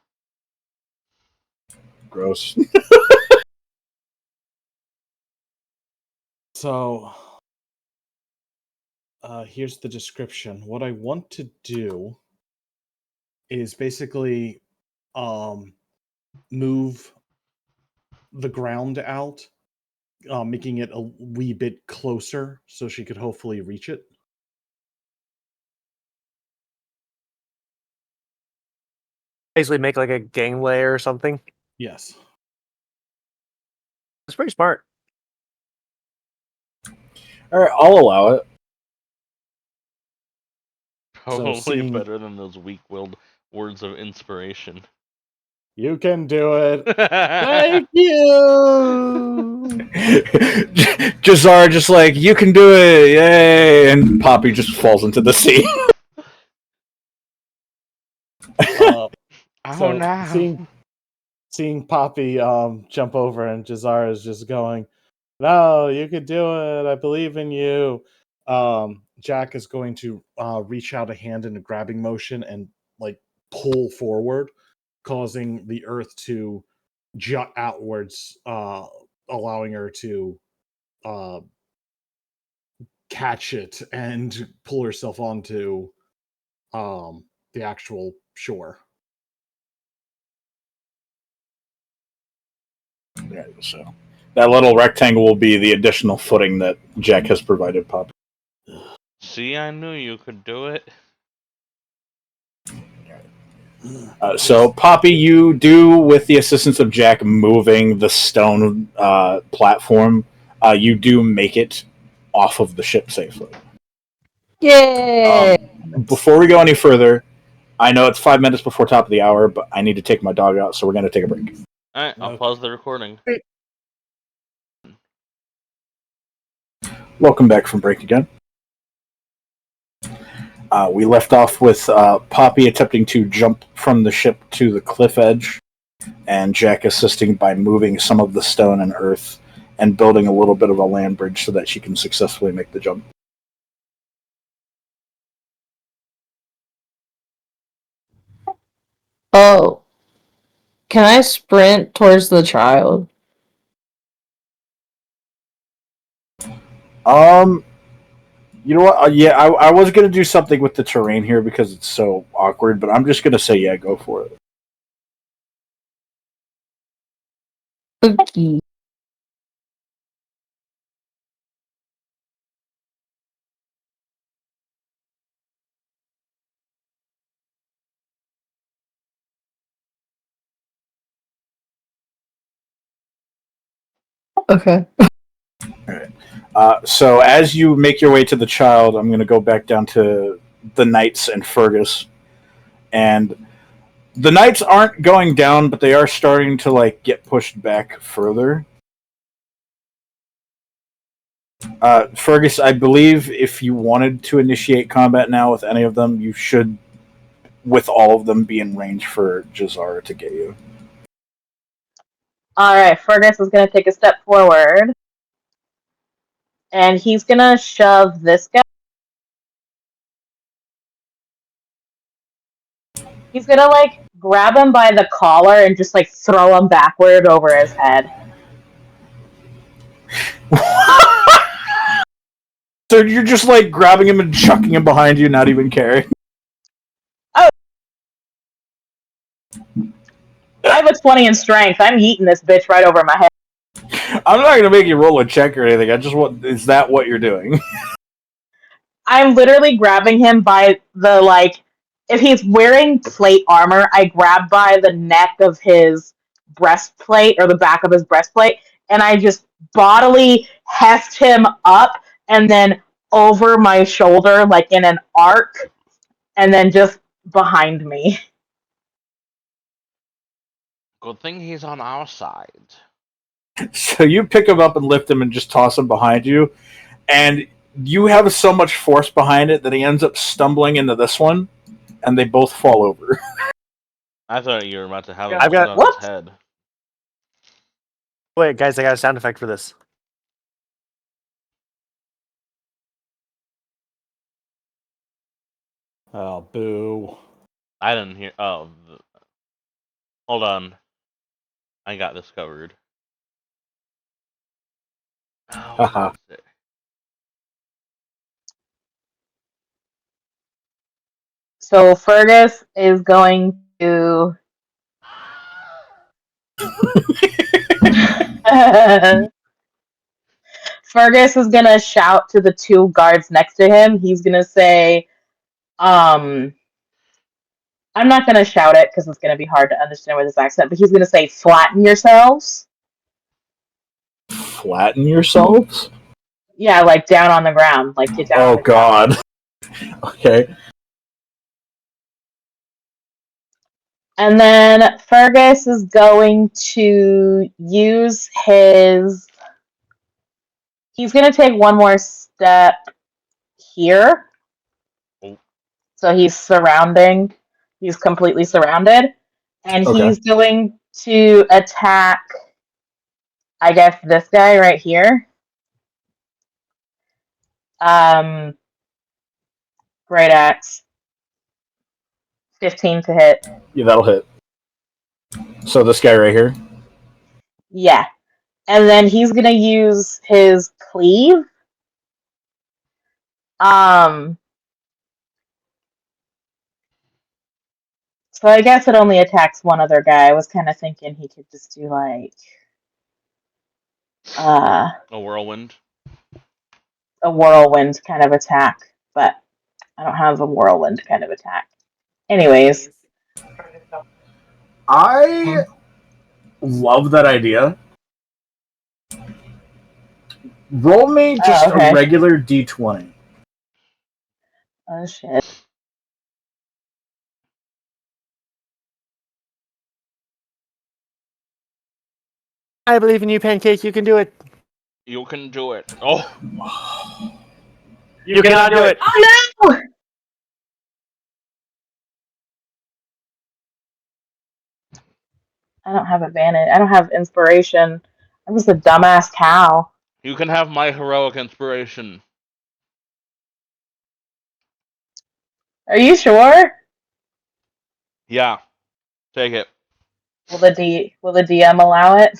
Gross. So, here's the description. What I want to do is basically move the ground out, making it a wee bit closer so she could hopefully reach it. Basically, make like a gangway or something. Yes. It's pretty smart. All right, I'll allow it. Probably seeing- better than those weak-willed words of inspiration. You can do it. Thank you. Jazar just like, you can do it, yay! And Poppy just falls into the sea. Oh So no! seeing Poppy jump over and Jazar is just going, "No, you can do it. I believe in you." Jack is going to reach out a hand in a grabbing motion and like pull forward, causing the earth to jut outwards, allowing her to catch it and pull herself onto the actual shore. Yeah, so that little rectangle will be the additional footing that Jack has provided Poppy. See, I knew you could do it. So Poppy, you do, with the assistance of Jack moving the stone platform, you do make it off of the ship safely. Yay! Before we go any further, I know it's 5 minutes before top of the hour, but I need to take my dog out, so we're going to take a break. Alright, I'll pause the recording. Welcome back from break again. We left off with Poppy attempting to jump from the ship to the cliff edge, and Jack assisting by moving some of the stone and earth and building a little bit of a land bridge so that she can successfully make the jump. Oh. Can I sprint towards the child? You know what? Yeah, I was going to do something with the terrain here because it's so awkward, but I'm just going to say, yeah, go for it. Okay. Okay. So as you make your way to the child, I'm going to go back down to the knights and Fergus. And the knights aren't going down, but they are starting to like get pushed back further. Fergus, I believe if you wanted to initiate combat now with any of them, you should, with all of them, be in range for Jazara to get you. Alright, Fergus is going to take a step forward. And he's going to shove this guy. He's gonna like grab him by the collar and just like throw him backward over his head. So you're just like grabbing him and chucking him behind you, not even caring. Oh, I have a 20 in strength. I'm yeeting this bitch right over my head. I'm not gonna make you roll a check or anything. I just want, is that what you're doing? I'm literally grabbing him by the like. If he's wearing plate armor, I grab by the neck of his breastplate or the back of his breastplate, and I just bodily heft him up and then over my shoulder, like in an arc, and then just behind me. Good thing he's on our side. So you pick him up and lift him and just toss him behind you, and you have so much force behind it that he ends up stumbling into this one, and they both fall over. I thought you were about to have him I've land got- on his head. Wait, guys, I got a sound effect for this. Oh, boo. I didn't hear. Oh, hold on. I got this covered. Oh, what Haha. did it say? So Fergus is going to. Fergus is gonna shout to the two guards next to him. He's gonna say, I'm not gonna shout it because it's gonna be hard to understand with his accent, but he's gonna say, flatten yourselves. Flatten yourselves? Yeah, like down on the ground. Like get down on Oh the ground. god. Okay. And then Fergus is going to use his. He's gonna take one more step here. Oh. So he's surrounding. He's completely surrounded. And Okay. he's going to attack, I guess, this guy right here. Great axe. 15 to hit. Yeah, that'll hit. So this guy right here? Yeah. And then he's gonna use his cleave. So I guess it only attacks one other guy. I was kind of thinking he could just do like A whirlwind. a whirlwind kind of attack, but I don't have a whirlwind kind of attack. Anyways, I love that idea. Roll me just okay. a regular d20. Oh shit. I believe in you, Pancake. You can do it. You can do it. Oh, You cannot do it. Oh no! I don't have advantage. I don't have inspiration. I'm just a dumbass cow. you can have my heroic inspiration. Are you sure? Yeah, take it. Will the DM allow it?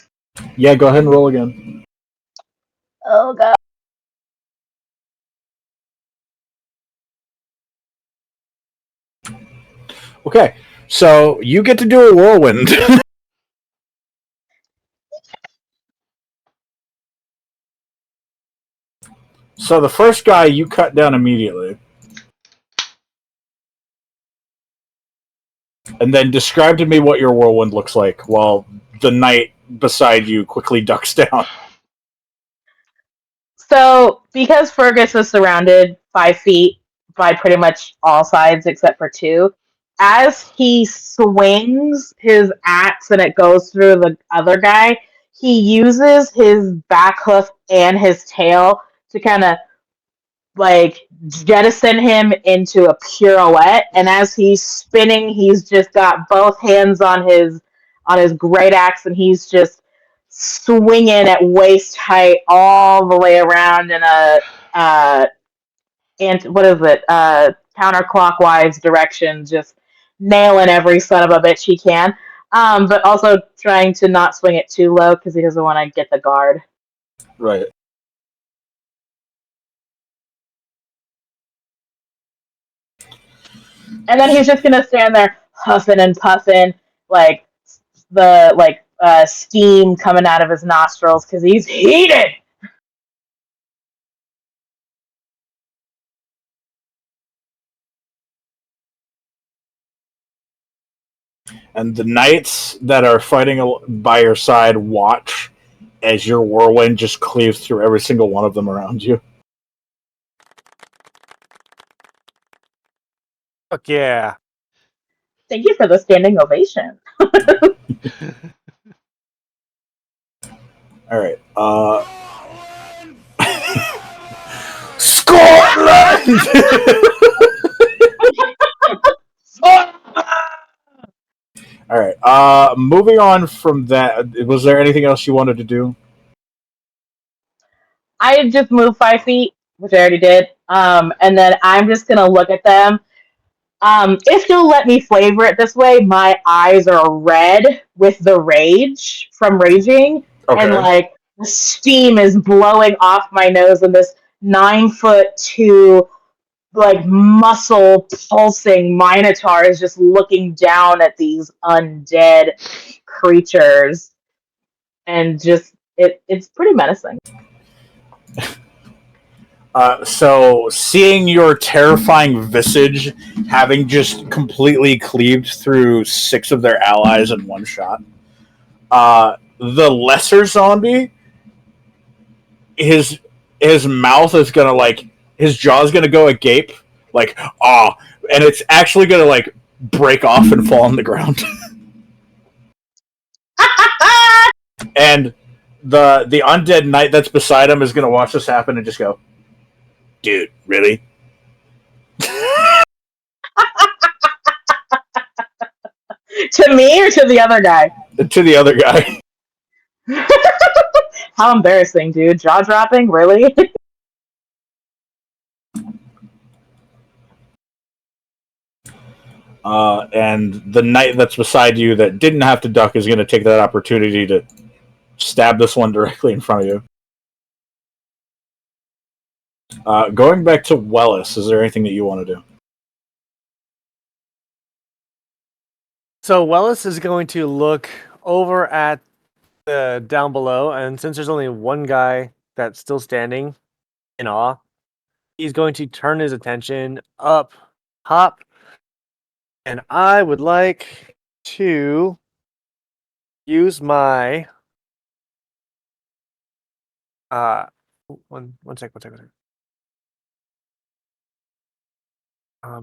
Yeah, go ahead and roll again. Oh god. Okay, so you get to do a whirlwind. So the first guy you cut down immediately. And then describe to me what your whirlwind looks like while the knight beside you quickly ducks down. So, because Fergus is surrounded 5 feet by pretty much all sides except for 2, as he swings his axe and it goes through the other guy, he uses his back hoof and his tail to kind of like jettison him into a pirouette. And as he's spinning, he's just got both hands on his great axe, and he's just swinging at waist height all the way around in a and what is it counterclockwise direction, just nailing every son of a bitch he can. But also trying to not swing it too low because he doesn't want to get the guard. Right. And then he's just gonna stand there huffing and puffing, like the steam coming out of his nostrils because he's heated. And the knights that are fighting by your side watch as your whirlwind just cleaves through every single one of them around you. Fuck yeah. Thank you for the standing ovation. All right. Scotland! All right. Moving on from that, was there anything else you wanted to do? I just moved 5 feet, which I already did. And then I'm just gonna look at them. If you'll let me flavor it this way, my eyes are red with the rage from raging, and Okay. like the steam is blowing off my nose, and this 9'2" like muscle pulsing minotaur is just looking down at these undead creatures, and just it's pretty menacing. So, seeing your terrifying visage having just completely cleaved through 6 of their allies in one shot, the lesser zombie, his mouth is gonna his jaw's gonna go agape, like and it's actually gonna break off and fall on the ground. And the undead knight that's beside him is gonna watch this happen and just go, "Dude, really?" To me or to the other guy? To the other guy. How embarrassing, dude. Jaw dropping? Really? And the knight that's beside you that didn't have to duck is going to take that opportunity to stab this one directly in front of you. Going back to Wellis, is there anything that you want to do? So Wellis is going to look over at the down below, and since there's only one guy that's still standing in awe, he's going to turn his attention up top, and I would like to use my one sec.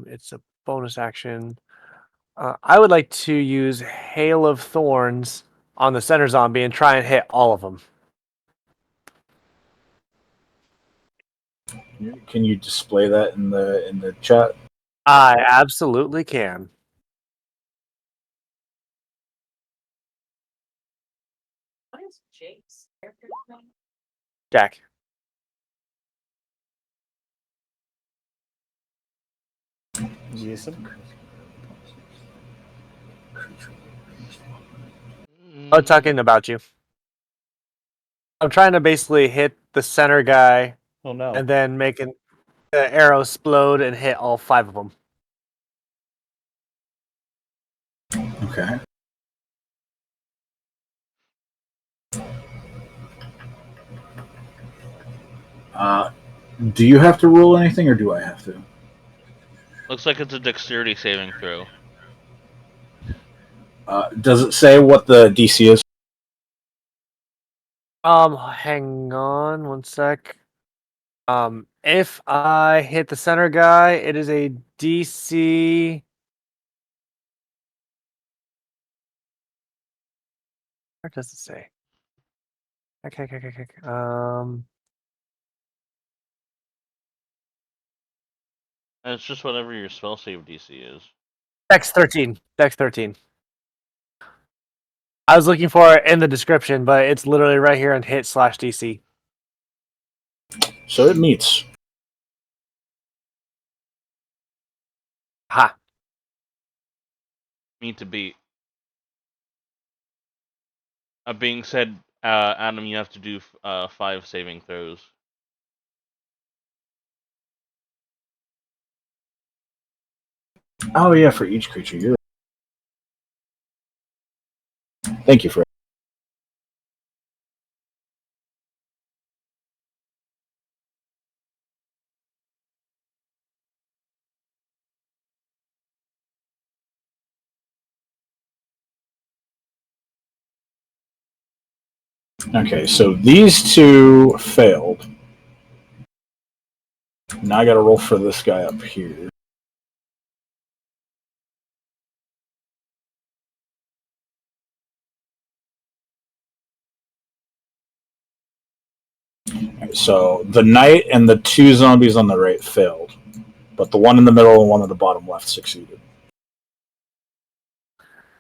It's a bonus action. I would like to use Hail of Thorns on the center zombie and try and hit all of them. Can you display that in the chat? I absolutely can. What is Jake's character's name? Jack. Jason? I'm talking about you. I'm trying to basically hit the center guy Oh no. and then make the arrow explode and hit all 5 of them. Okay. Do you have to roll anything, or do I have to? Looks like it's a dexterity saving throw. Does it say what the DC is? Hang on one sec. If I hit the center guy, it is a DC. Where does it say? Okay. And it's just whatever your spell save DC is. Dex 13. Dex 13. I was looking for it in the description, but it's literally right here on hit/DC. So it meets. Ha. me to beat. Being said, Adam, you have to do 5 saving throws. Oh yeah, for each creature. You're. Thank you for. Okay, so these two failed. Now I got to roll for this guy up here. So the knight and the 2 zombies on the right failed, but the one in the middle and one at the bottom left succeeded.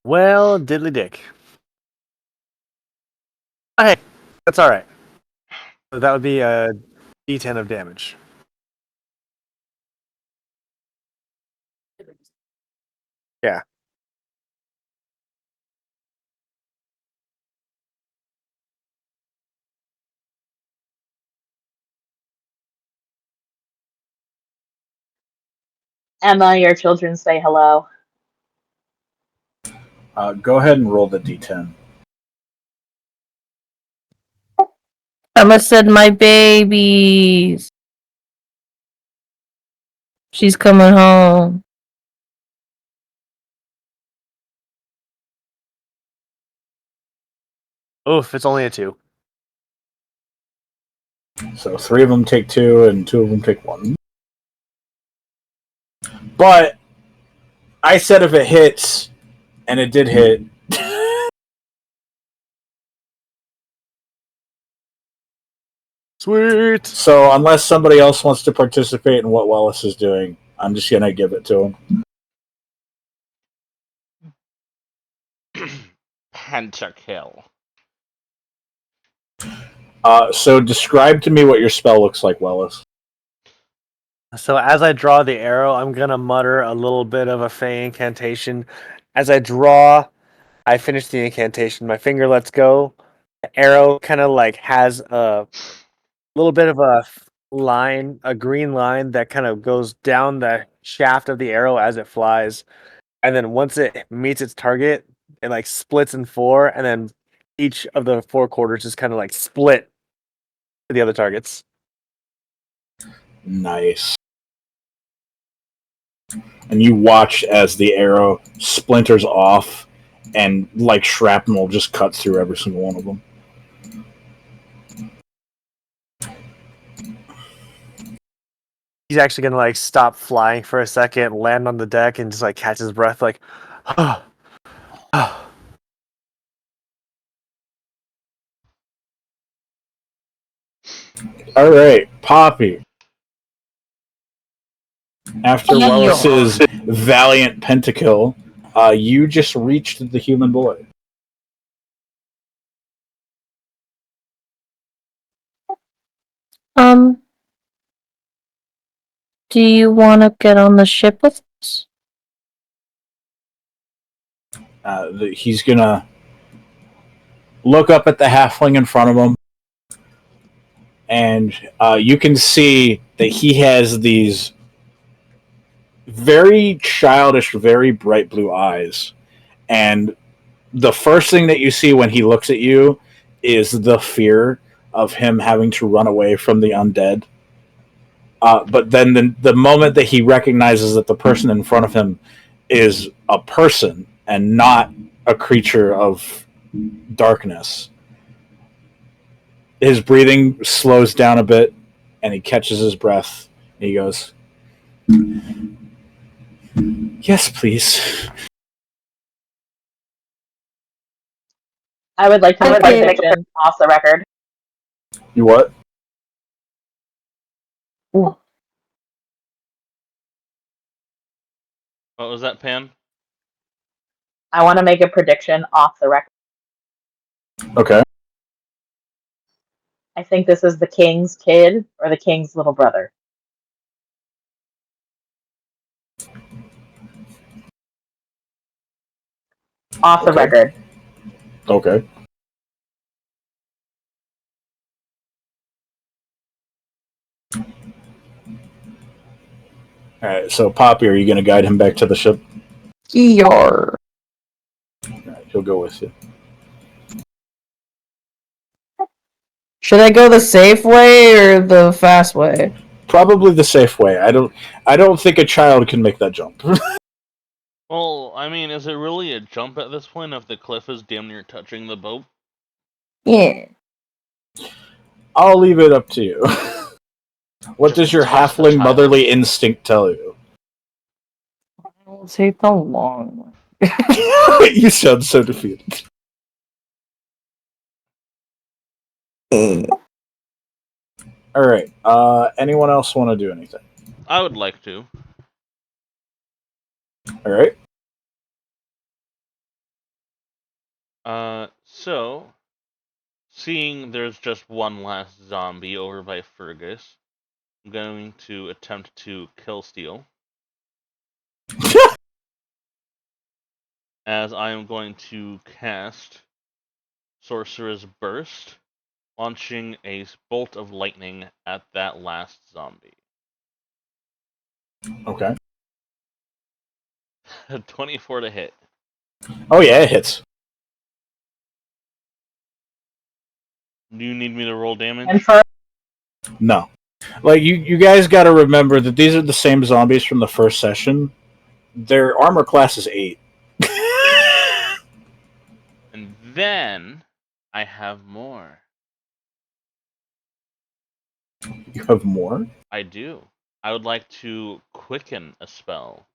Well, diddly dick. Hey, that's all right. So that would be a D10 of damage. Yeah. Emma, your children say hello. Go ahead and roll the d10. Emma said, "My babies. She's coming home." Oof, it's only a 2. So 3 of them take 2 and 2 of them take 1. But I said if it hits, and it did hit. Sweet. So unless somebody else wants to participate in what Wallace is doing, I'm just gonna give it to him. Hunter kill. So describe to me what your spell looks like, Wallace. So as I draw the arrow, I'm gonna mutter a little bit of a fey incantation. As I draw, I finish the incantation. My finger lets go. The arrow kind of like has a little bit of a line, a green line that kind of goes down the shaft of the arrow as it flies. And then once it meets its target, it like splits in 4, and then each of the 4 quarters is kind of like split to the other targets. Nice. And you watch as the arrow splinters off and like shrapnel just cuts through every single one of them. He's actually gonna like stop flying for a second, land on the deck, and just like catch his breath, like, oh, oh. All right, Poppy. After Wallace's valiant pentakill, you just reached the human boy. Do you want to get on the ship with us? He's gonna look up at the halfling in front of him, and you can see that he has these very childish, very bright blue eyes. And the first thing that you see when he looks at you is the fear of him having to run away from the undead. But then the moment that he recognizes that the person in front of him is a person and not a creature of darkness, his breathing slows down a bit and he catches his breath. And he goes, "Yes, please." I would like to make a Okay. prediction off the record. You what? What was that, Pan? I want to make a prediction off the record. Okay. I think this is the king's kid or the king's little brother. Off the Okay. record. Okay. Alright, so Poppy, are you going to guide him back to the ship? Yar. Alright, he'll go with you. Should I go the safe way or the fast way? Probably the safe way. I don't think a child can make that jump. Well, I mean, is it really a jump at this point if the cliff is damn near touching the boat? Yeah. I'll leave it up to you. What Just does your toss the halfling child. motherly instinct tell you? I'll take the long way. You sound so defeated. Alright, anyone else want to do anything? I would like to. Alright. So, seeing there's just one last zombie over by Fergus, I'm going to attempt to kill steal. As I am going to cast Sorcerer's Burst, launching a bolt of lightning at that last zombie. Okay. 24 to hit. Oh yeah, it hits. Do you need me to roll damage? And for No. Like, you guys gotta remember that these are the same zombies from the first session. Their armor class is 8. And then I have more. You have more? I do. I would like to quicken a spell,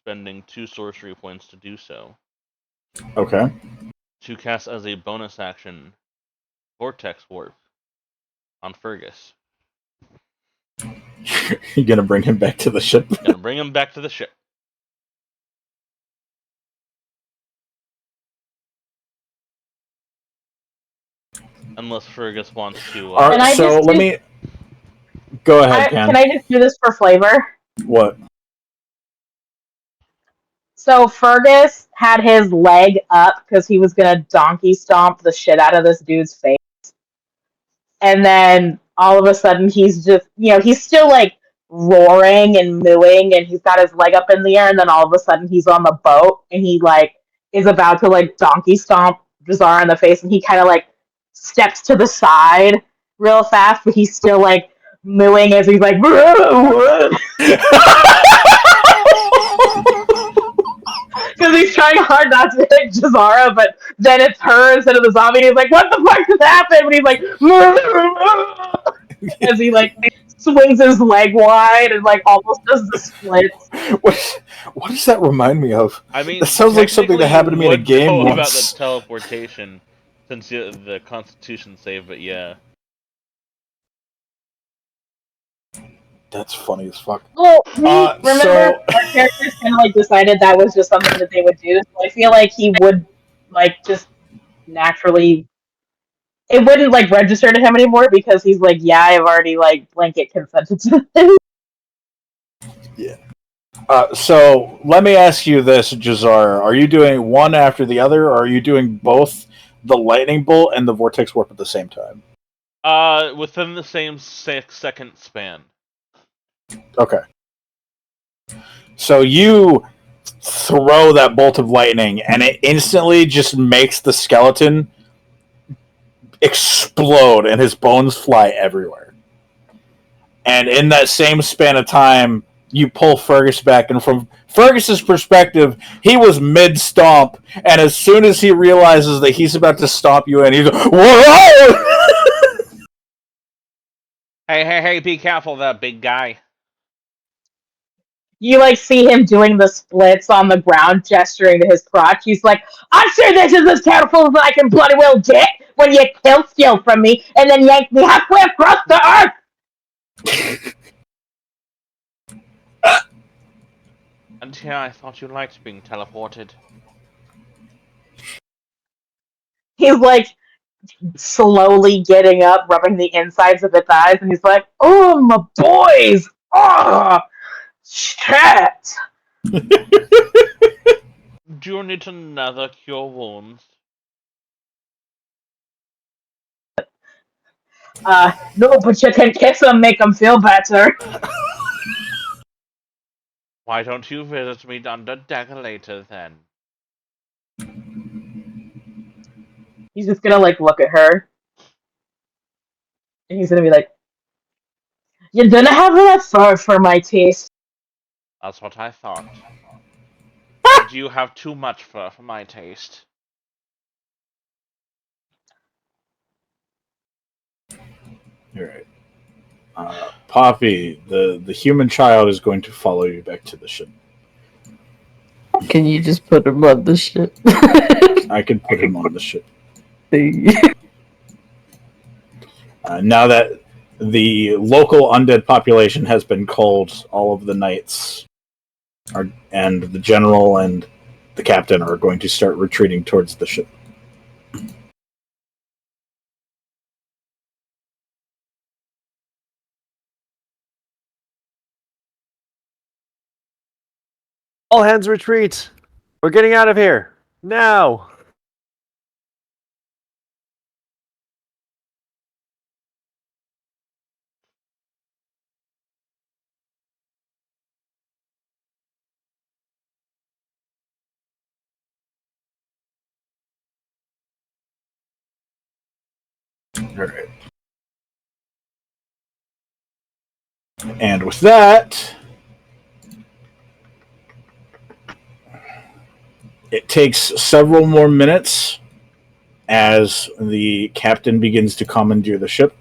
spending 2 sorcery points to do so. Okay. To cast as a bonus action, Vortex Warp on Fergus. You gonna bring him back to the ship? Gonna bring him back to the ship. Unless Fergus wants to. Can I so just let do- me. Go ahead, Cam. can I just do this for flavor? What? So Fergus had his leg up because he was gonna donkey stomp the shit out of this dude's face. And then all of a sudden he's just, he's still like roaring and mooing and he's got his leg up in the air and then all of a sudden he's on the boat and he like is about to like donkey stomp Jazar in the face and he kind of like steps to the side real fast but he's still like mooing as he's like because he's trying hard not to hit Jazara, but then it's her instead of the zombie. And he's like, "What the fuck just happened?" And he's like, as he like swings his leg wide and like almost does the splits. What does that remind me of? I mean, that sounds like something that happened to me in a game know once. about the teleportation since the Constitution save, but yeah. That's funny as fuck. Well, remember so- our characters kind of like decided that was just something that they would do. So I feel like he would like just naturally. It wouldn't like register to him anymore because he's like, yeah, I've already like blanket consented to this. Yeah. So let me ask you this, Jazar: are you doing one after the other, or are you doing both the lightning bolt and the vortex warp at the same time? Within the same 6-second span. Okay. So you throw that bolt of lightning, and it instantly just makes the skeleton explode, and his bones fly everywhere. And in that same span of time, you pull Fergus back, and from Fergus's perspective, he was mid-stomp, and as soon as he realizes that he's about to stomp you in, he's like, whoa! Hey, be careful there, big guy. You like see him doing the splits on the ground, gesturing to his crotch. He's like, "I'm sure this is as careful as I can bloody well get when you steal from me and then yank me halfway across the earth." Until I thought you liked being teleported. He's like slowly getting up, rubbing the insides of his eyes, and he's like, "Oh, my boys! Oh, shit!" Do you need another cure wounds? No, but you can kiss them, make them feel better. Why don't you visit me on the deck later then? He's just gonna like look at her, and he's gonna be like, "You didn't have enough fur for my taste." That's what I thought. But you have too much fur for my taste. All right. Poppy, the human child is going to follow you back to the ship. Can you just put him on the ship? I can put him on the ship. Thing. Now that the local undead population has been culled, all of the knights and the general and the captain are going to start retreating towards the ship. All hands retreat. We're getting out of here now. All right. And with that, it takes several more minutes as the captain begins to commandeer the ship.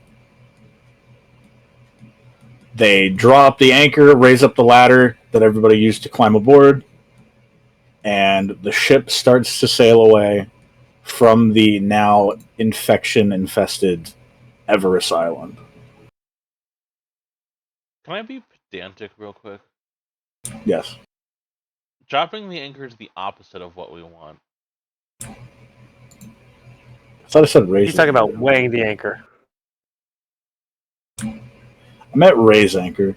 They draw up the anchor, raise up the ladder that everybody used to climb aboard, and the ship starts to sail away from the now infection-infested Everest Island. Can I be pedantic real quick? Yes. Dropping the anchor is the opposite of what we want. I thought I said raise. He's talking about weighing the anchor. I meant raise anchor.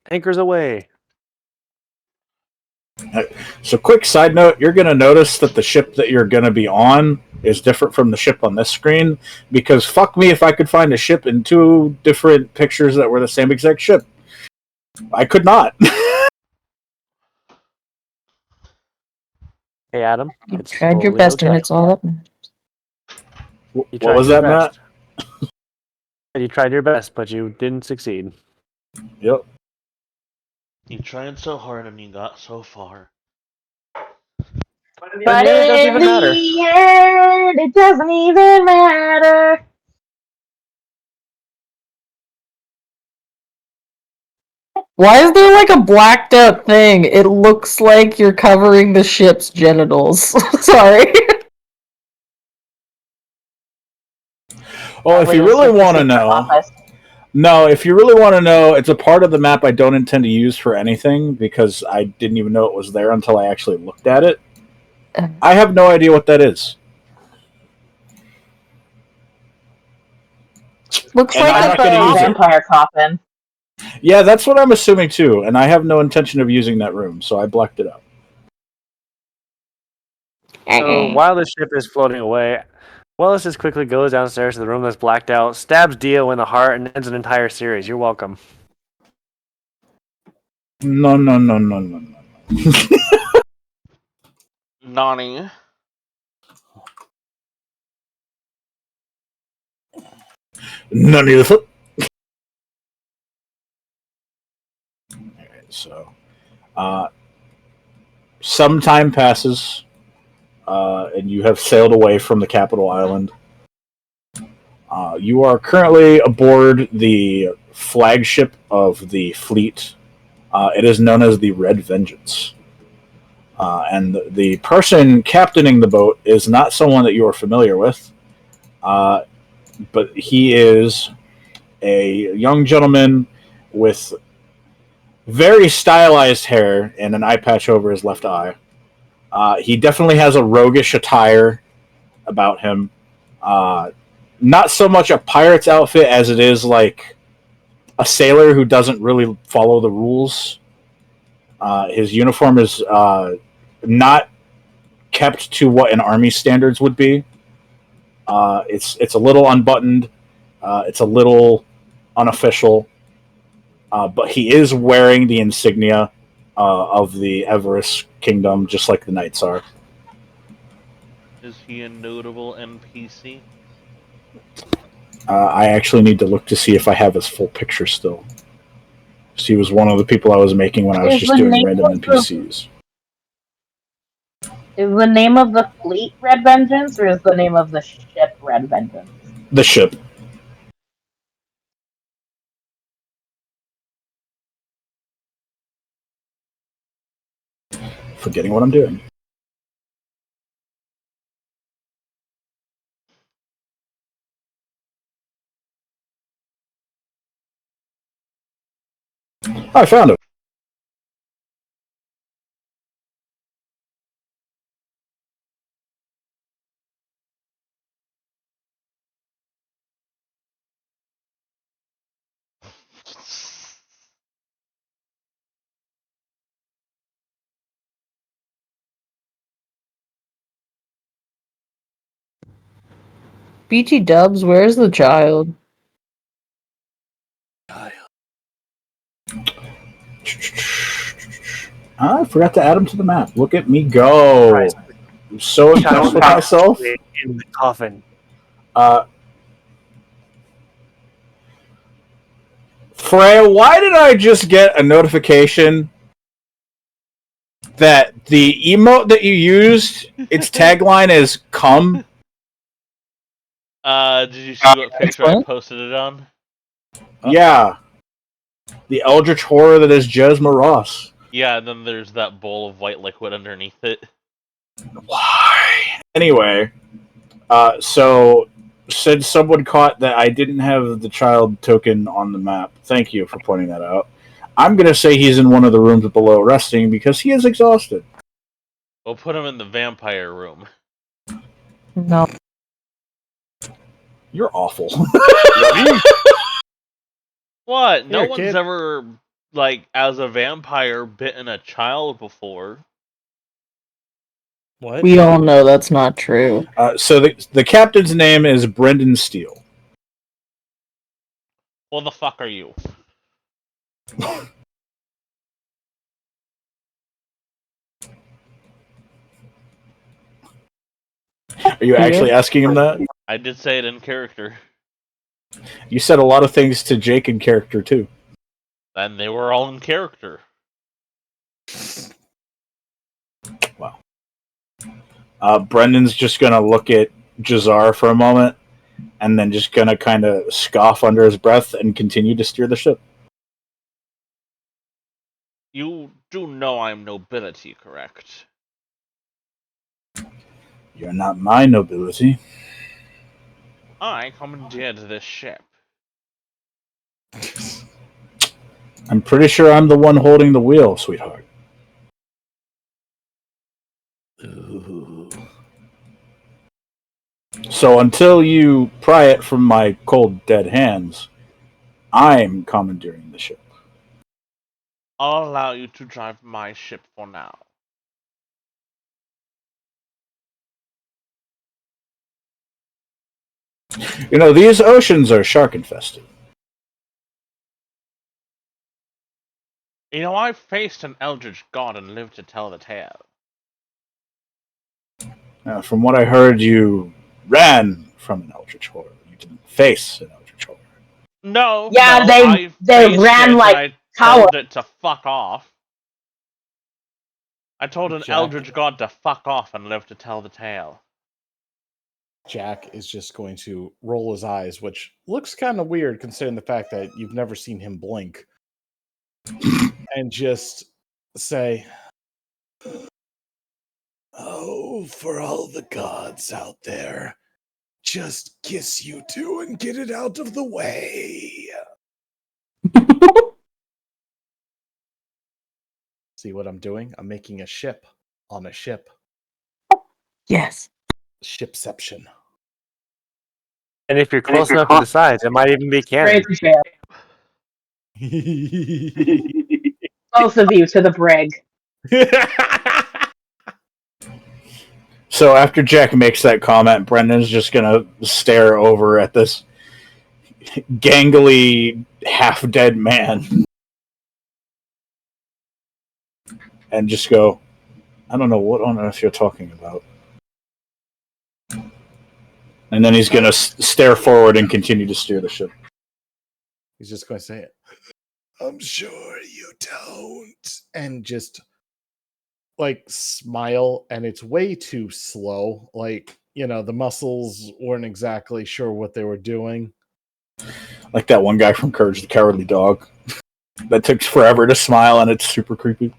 Anchors away. So, quick side note, you're going to notice that the ship that you're going to be on is different from the ship on this screen, because fuck me if I could find a ship in two different pictures that were the same exact ship. I could not. Hey, Adam. You It's tried your totally best, and okay. it's all that matters. You What tried was your that, Matt? best. You tried your best, but you didn't succeed. Yep. You tried so hard and you got so far. But in the end, it doesn't in even matter. the end, it doesn't even matter. Why is there like a blacked out thing? It looks like you're covering the ship's genitals. Sorry. Well, if you really want to know, no, if you really want to know, it's a part of the map I don't intend to use for anything because I didn't even know it was there until I actually looked at it. I have no idea what that is. Looks And like I'm a not gonna use it. vampire coffin. Yeah, that's what I'm assuming too, and I have no intention of using that room, so I blacked it out. So while the ship is floating away, Wellis just quickly goes downstairs to the room that's blacked out, stabs Dio in the heart, and ends an entire series. You're welcome. No, no, no, no, no, no. Nani. None of the foot. So, some time passes, and you have sailed away from the capital island. You are currently aboard the flagship of the fleet. It is known as the Red Vengeance. And the person captaining the boat is not someone that you are familiar with, but he is a young gentleman with very stylized hair and an eye patch over his left eye. He definitely has a roguish attire about him. Not so much a pirate's outfit as it is like a sailor who doesn't really follow the rules. His uniform is not kept to what an army standards would be. It's a little unbuttoned. It's a little unofficial. But he is wearing the insignia of the Everest Kingdom, just like the knights are. Is he a notable NPC? I actually need to look to see if I have his full picture still. He was one of the people I was making when I was Is just the doing name random of the NPCs. is the name of the fleet Red Vengeance, or is the name of the ship Red Vengeance? The ship. Forgetting what I'm doing. Oh, I found it. BT Dubs, where's the child? I forgot to add him to the map. Look at me go. Right. I'm so impressed with myself. In the coffin. Freya, why did I just get a notification that the emote that you used, its tagline is "come"? Did you see what picture I What? posted it on? Yeah. The eldritch horror that is Jesma Ross. Yeah, and then there's that bowl of white liquid underneath it. Why? Anyway, so said someone caught that I didn't have the child token on the map. Thank you for pointing that out. I'm gonna say he's in one of the rooms below resting because he is exhausted. We'll put him in the vampire room. No. You're awful. What? No Here, one's kid. ever, like, as a vampire, bitten a child before. What? We all know that's not true. So the captain's name is Brendan Steele. What the fuck are you? Are you actually asking him that? I did say it in character. You said a lot of things to Jake in character too. And they were all in character. Wow. Brendan's just gonna look at Jazar for a moment, and then just gonna kind of scoff under his breath and continue to steer the ship. You do know I'm nobility, correct? You're not my nobility. I commandeered this ship. I'm pretty sure I'm the one holding the wheel, sweetheart. Ooh. So until you pry it from my cold, dead hands, I'm commandeering the ship. I'll allow you to drive my ship for now. You know, these oceans are shark infested. You know, I faced an eldritch god and lived to tell the tale. From what I heard, you ran from an eldritch horror. You didn't face an eldritch horror. No, Yeah, no, they I faced ran it like and I cowards. told it to fuck off. I told an Jack. eldritch god to fuck off and live to tell the tale. Jack is just going to roll his eyes, which looks kind of weird considering the fact that you've never seen him blink, and just say, Oh, for all the gods out there, just kiss you two and get it out of the way. see what I'm doing? I'm making a ship on a ship. Yes. Shipception. And if you're close enough to the sides, it might even be canon. Crazy ship. Both of you to the brig. So after Jack makes that comment, Brendan's just gonna stare over at this gangly, half-dead man and just go, I don't know what on earth you're talking about. And then he's gonna stare forward and continue to steer the ship. He's just going to say it. I'm sure you don't. And just like smile, and it's way too slow. Like, the muscles weren't exactly sure what they were doing. Like that one guy from Courage the Cowardly Dog. That took forever to smile and it's super creepy.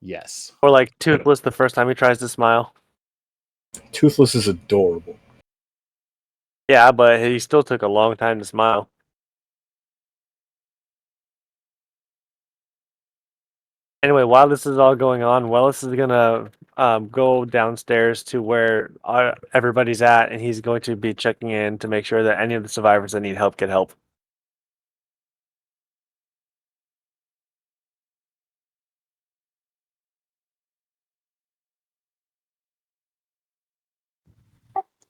Yes. Or like Toothless the first time he tries to smile. Toothless is adorable. Yeah, but he still took a long time to smile. Anyway, while this is all going on, Wellis is gonna go downstairs to where everybody's at, and he's going to be checking in to make sure that any of the survivors that need help get help.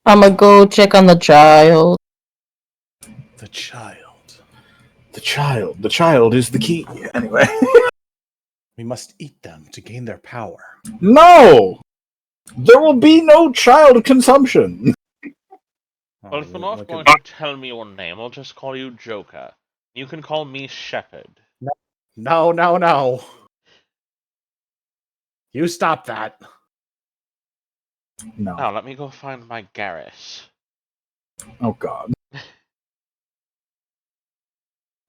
I'ma go check on the child. The child. The child is the key. Anyway. We must eat them to gain their power. No! There will be no child consumption. Well, if you're not Look going at- to tell me your name, I'll just call you Joker. You can call me Shepherd. No. You stop that. No. Now, let me go find my Garrus. Oh, God.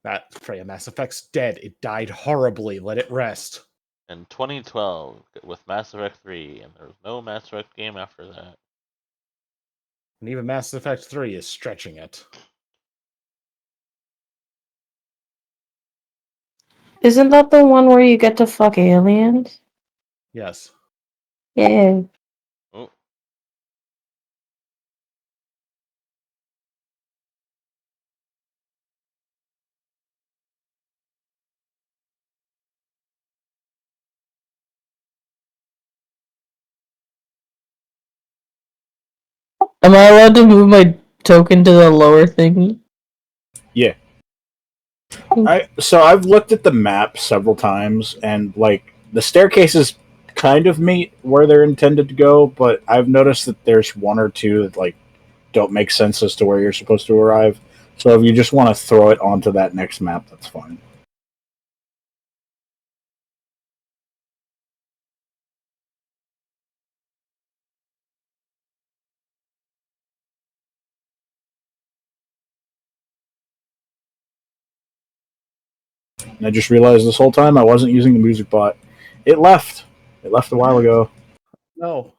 That Freya Mass Effect's dead. It died horribly. Let it rest. In 2012, with Mass Effect 3, and there was no Mass Effect game after that. And even Mass Effect 3 is stretching it. Isn't that the one where you get to fuck aliens? Yes. Yeah. Oh, Am I allowed to move my token to the lower thingy? Yeah. So I've looked at the map several times, and like the staircases kind of meet where they're intended to go, but I've noticed that there's one or two that like don't make sense as to where you're supposed to arrive. So if you just want to throw it onto that next map, that's fine. And I just realized this whole time I wasn't using the music bot. It left. It left a while ago. No.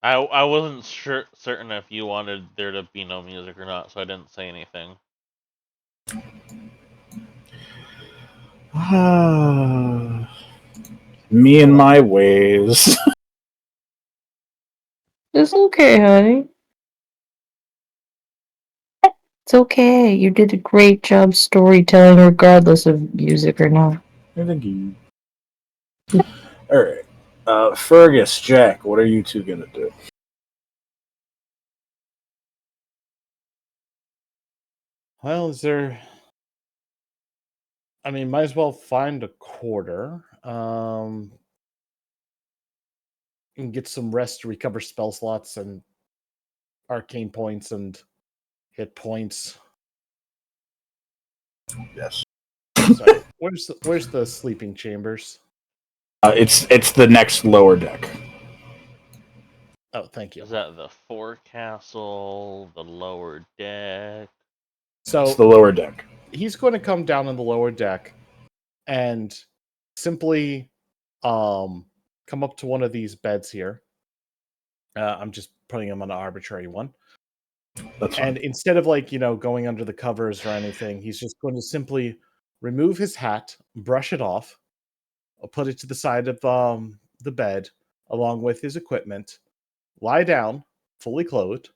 I wasn't certain if you wanted there to be no music or not, so I didn't say anything. Me and my ways. It's okay, honey. It's okay. You did a great job storytelling regardless of music or not. Thank you. Alright. Fergus, Jack, what are you two gonna do? Well, is there... I mean, might as well find a quarter. And get some rest to recover spell slots and arcane points and hit points. Yes. Sorry. Where's the sleeping chambers? It's the next lower deck. Oh, thank you. Is that the forecastle, the lower deck? So It's the lower deck. he's going to come down on the lower deck and simply come up to one of these beds here. I'm just putting him on an arbitrary one. That's fine. And instead of going under the covers or anything, he's just going to simply remove his hat, brush it off, put it to the side of the bed along with his equipment, lie down, fully clothed,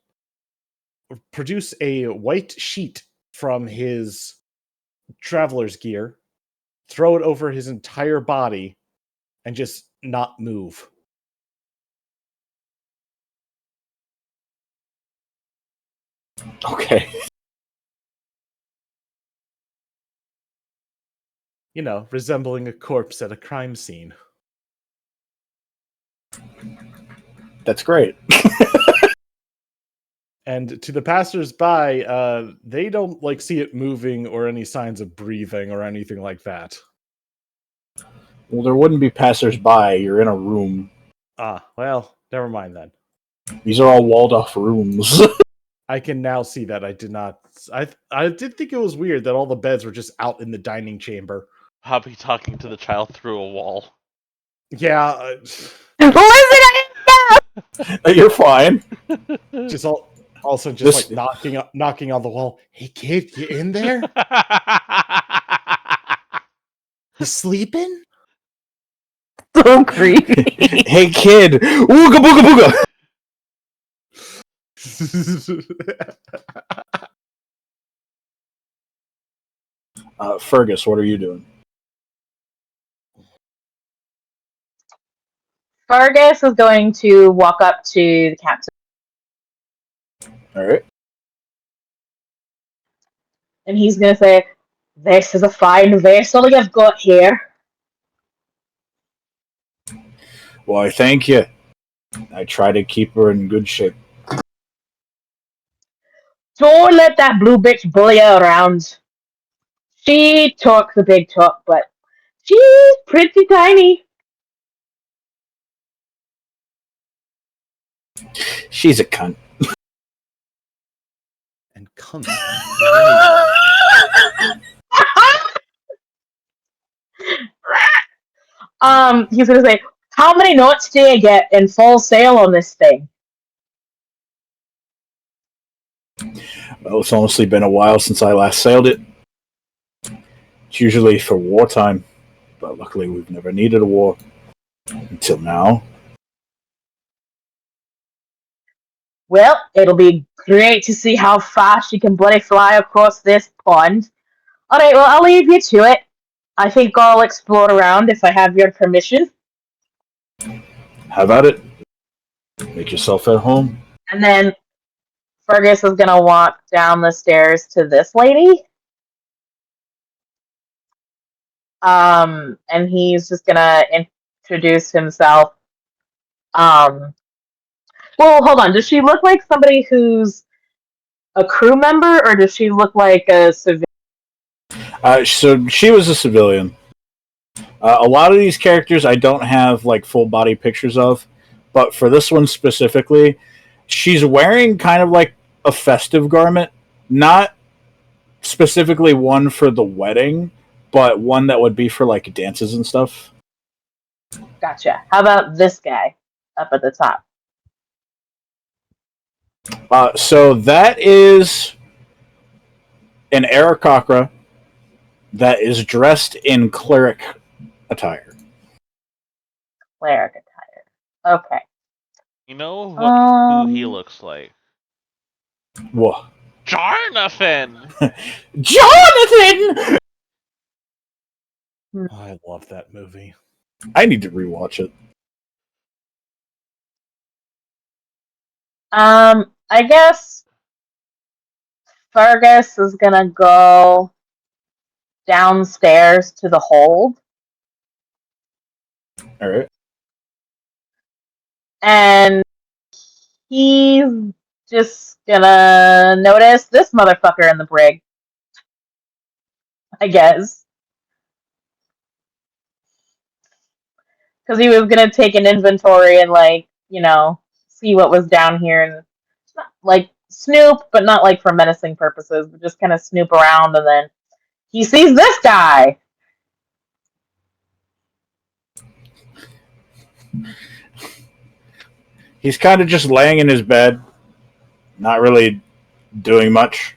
produce a white sheet from his traveler's gear, throw it over his entire body, and just not move. Okay. You know, resembling a corpse at a crime scene. That's great. And to the passers-by, they don't like see it moving or any signs of breathing or anything like that. Well, there wouldn't be passers-by. You're in a room. Ah, well, never mind then. These are all walled-off rooms. I can now see that I did not. I did think it was weird that all the beds were just out in the dining chamber. Poppy talking to the child through a wall. Yeah, You're fine. just also just This- like knocking on the wall. Hey kid, you in there? You sleeping? So creepy. Hey, kid. Ooga booga booga. Fergus, what are you doing? Fergus is going to walk up to the captain, All right. and he's going to say, "This is a fine vessel you've got here. Why, thank you. I try to keep her in good shape. Don't let that blue bitch bully you around. She talks a big talk, but she's pretty tiny." She's a cunt. And cunt. He's gonna say, "How many knots do you get in full sail on this thing?" Well, it's honestly been a while since I last sailed it. It's usually for wartime, but luckily we've never needed a war. Until now. Well, it'll be great to see how fast you can bloody fly across this pond. Alright, well, I'll leave you to it. I think I'll explore around if I have your permission. Have at it. Make yourself at home. And then Fergus is gonna walk down the stairs to this lady. And he's just gonna introduce himself. Well, hold on. Does she look like somebody who's a crew member, or does she look like a civilian? So she was a civilian. A lot of these characters I don't have like full body pictures of, but for this one specifically, she's wearing kind of like a festive garment, not specifically one for the wedding, but one that would be for like dances and stuff. Gotcha. How about this guy up at the top? So that is an Aarakocra that is dressed in cleric attire. Cleric attire. Okay. You know who he looks like? Whoa. Jarnathan! Jonathan! I love that movie. I need to rewatch it. I guess Fergus is gonna go downstairs to the hold, All right. and he's just gonna notice this motherfucker in the brig. I guess. Because he was gonna take an inventory and, like, see what was down here and not, like, snoop, but not like for menacing purposes, but just kind of snoop around, and then he sees this guy. He's kind of just laying in his bed, not really doing much.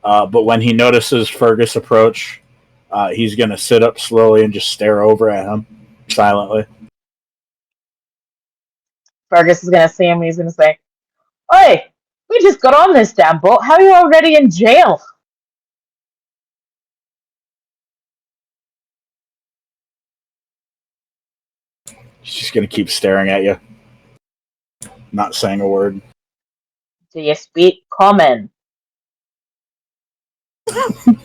But when he notices Fergus approach, he's going to sit up slowly and just stare over at him silently. Fergus is gonna see him and he's gonna say, "Oi, we just got on this damn boat. How are you already in jail?" He's just gonna keep staring at you, not saying a word. Do you speak common? To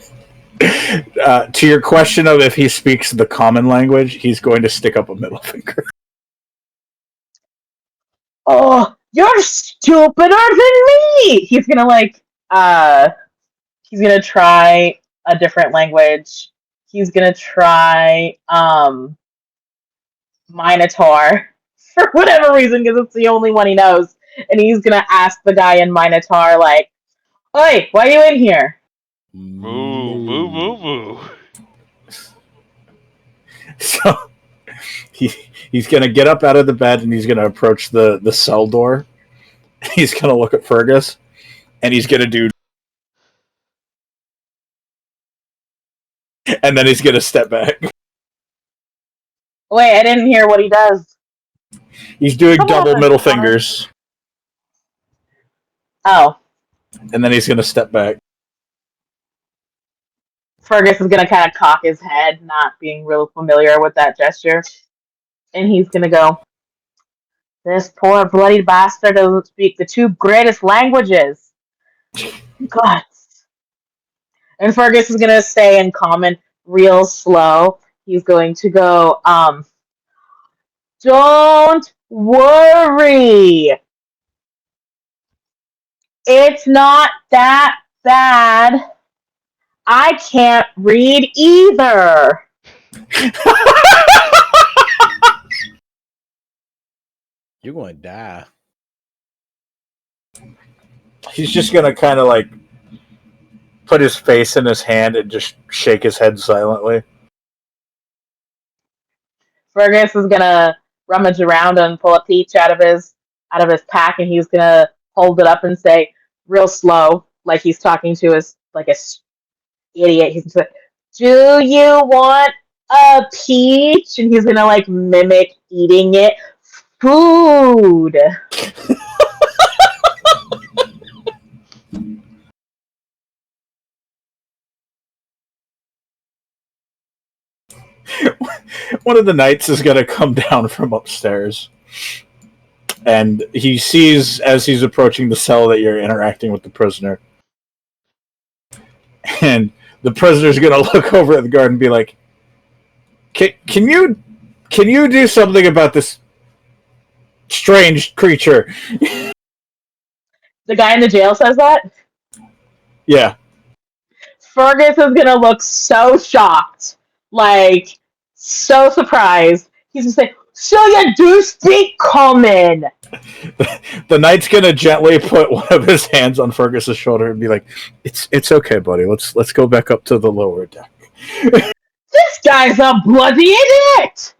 your question of if he speaks the common language, he's going to stick up a middle finger. Oh, you're stupider than me! He's gonna try a different language. He's gonna try, Minotaur for whatever reason, because it's the only one he knows. And he's gonna ask the guy in Minotaur, like, "Oi, why are you in here?" Moo, moo, moo, moo. So he's gonna get up out of the bed and he's gonna approach the cell door. He's gonna look at Fergus, and he's gonna do, and then he's gonna step back. Wait, I didn't hear what he does. He's doing Come double on, middle Connor. fingers, Oh, and then he's gonna step back. Fergus is gonna kind of cock his head, not being real familiar with that gesture. And he's gonna go, "This poor bloody bastard doesn't speak the two greatest languages." God. And Fergus is gonna say in common, real slow, he's going to go, "Don't worry. It's not that bad. I can't read either." You're going to die. He's just gonna kind of like put his face in his hand and just shake his head silently. Fergus is gonna rummage around and pull a peach out of his pack, and he's gonna hold it up and say, real slow, like he's talking to his like a idiot. He's gonna say, "Do you want a peach?" And he's gonna like mimic eating it. Food. One of the knights is gonna come down from upstairs, and he sees as he's approaching the cell that you're interacting with the prisoner, and the prisoner's gonna look over at the guard and be like, Can you do something about this strange creature?" The guy in the jail says that. Yeah. Fergus is gonna look so shocked, like so surprised. He's gonna say, "So you do speak common?" The knight's gonna gently put one of his hands on Fergus's shoulder and be like, "It's okay, buddy. Let's go back up to the lower deck." This guy's a bloody idiot!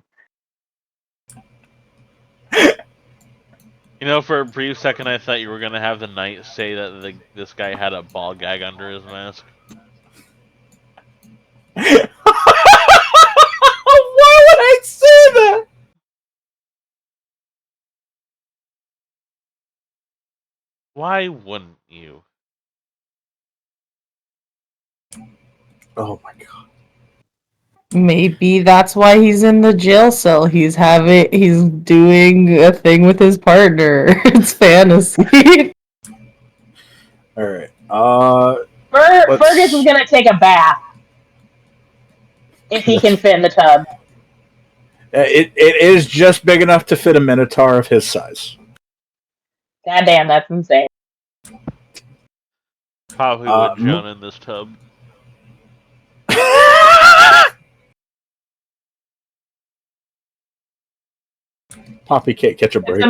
You know, for a brief second, I thought you were gonna have the knight say that this guy had a ball gag under his mask. Why would I say that? Why wouldn't you? Oh my god. Maybe that's why he's in the jail cell. He's doing a thing with his partner. It's fantasy. Alright. Fergus is gonna take a bath. If he can fit in the tub. It is just big enough to fit a minotaur of his size. Goddamn, that's insane. Probably would drown in this tub. Poppy can't catch a break.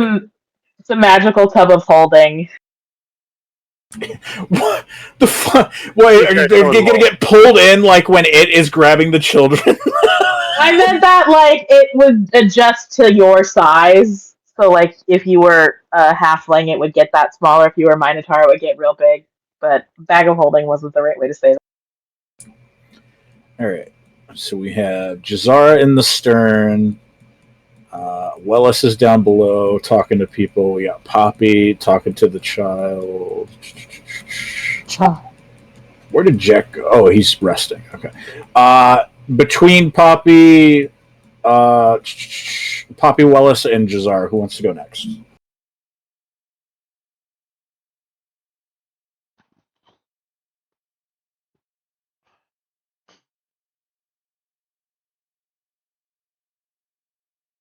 It's a magical tub of holding. What the fuck? Wait, are you gonna get pulled in like when it is grabbing the children? I meant that like it would adjust to your size. So like if you were a halfling, it would get that smaller. If you were a minotaur, it would get real big. But bag of holding wasn't the right way to say that. Alright. So we have Jazara in the stern. Wellis is down below talking to people. We got Poppy talking to the child. Where did Jack go? Oh, he's resting. Okay. Between Poppy, Poppy Wellis and Jazar. Who wants to go next?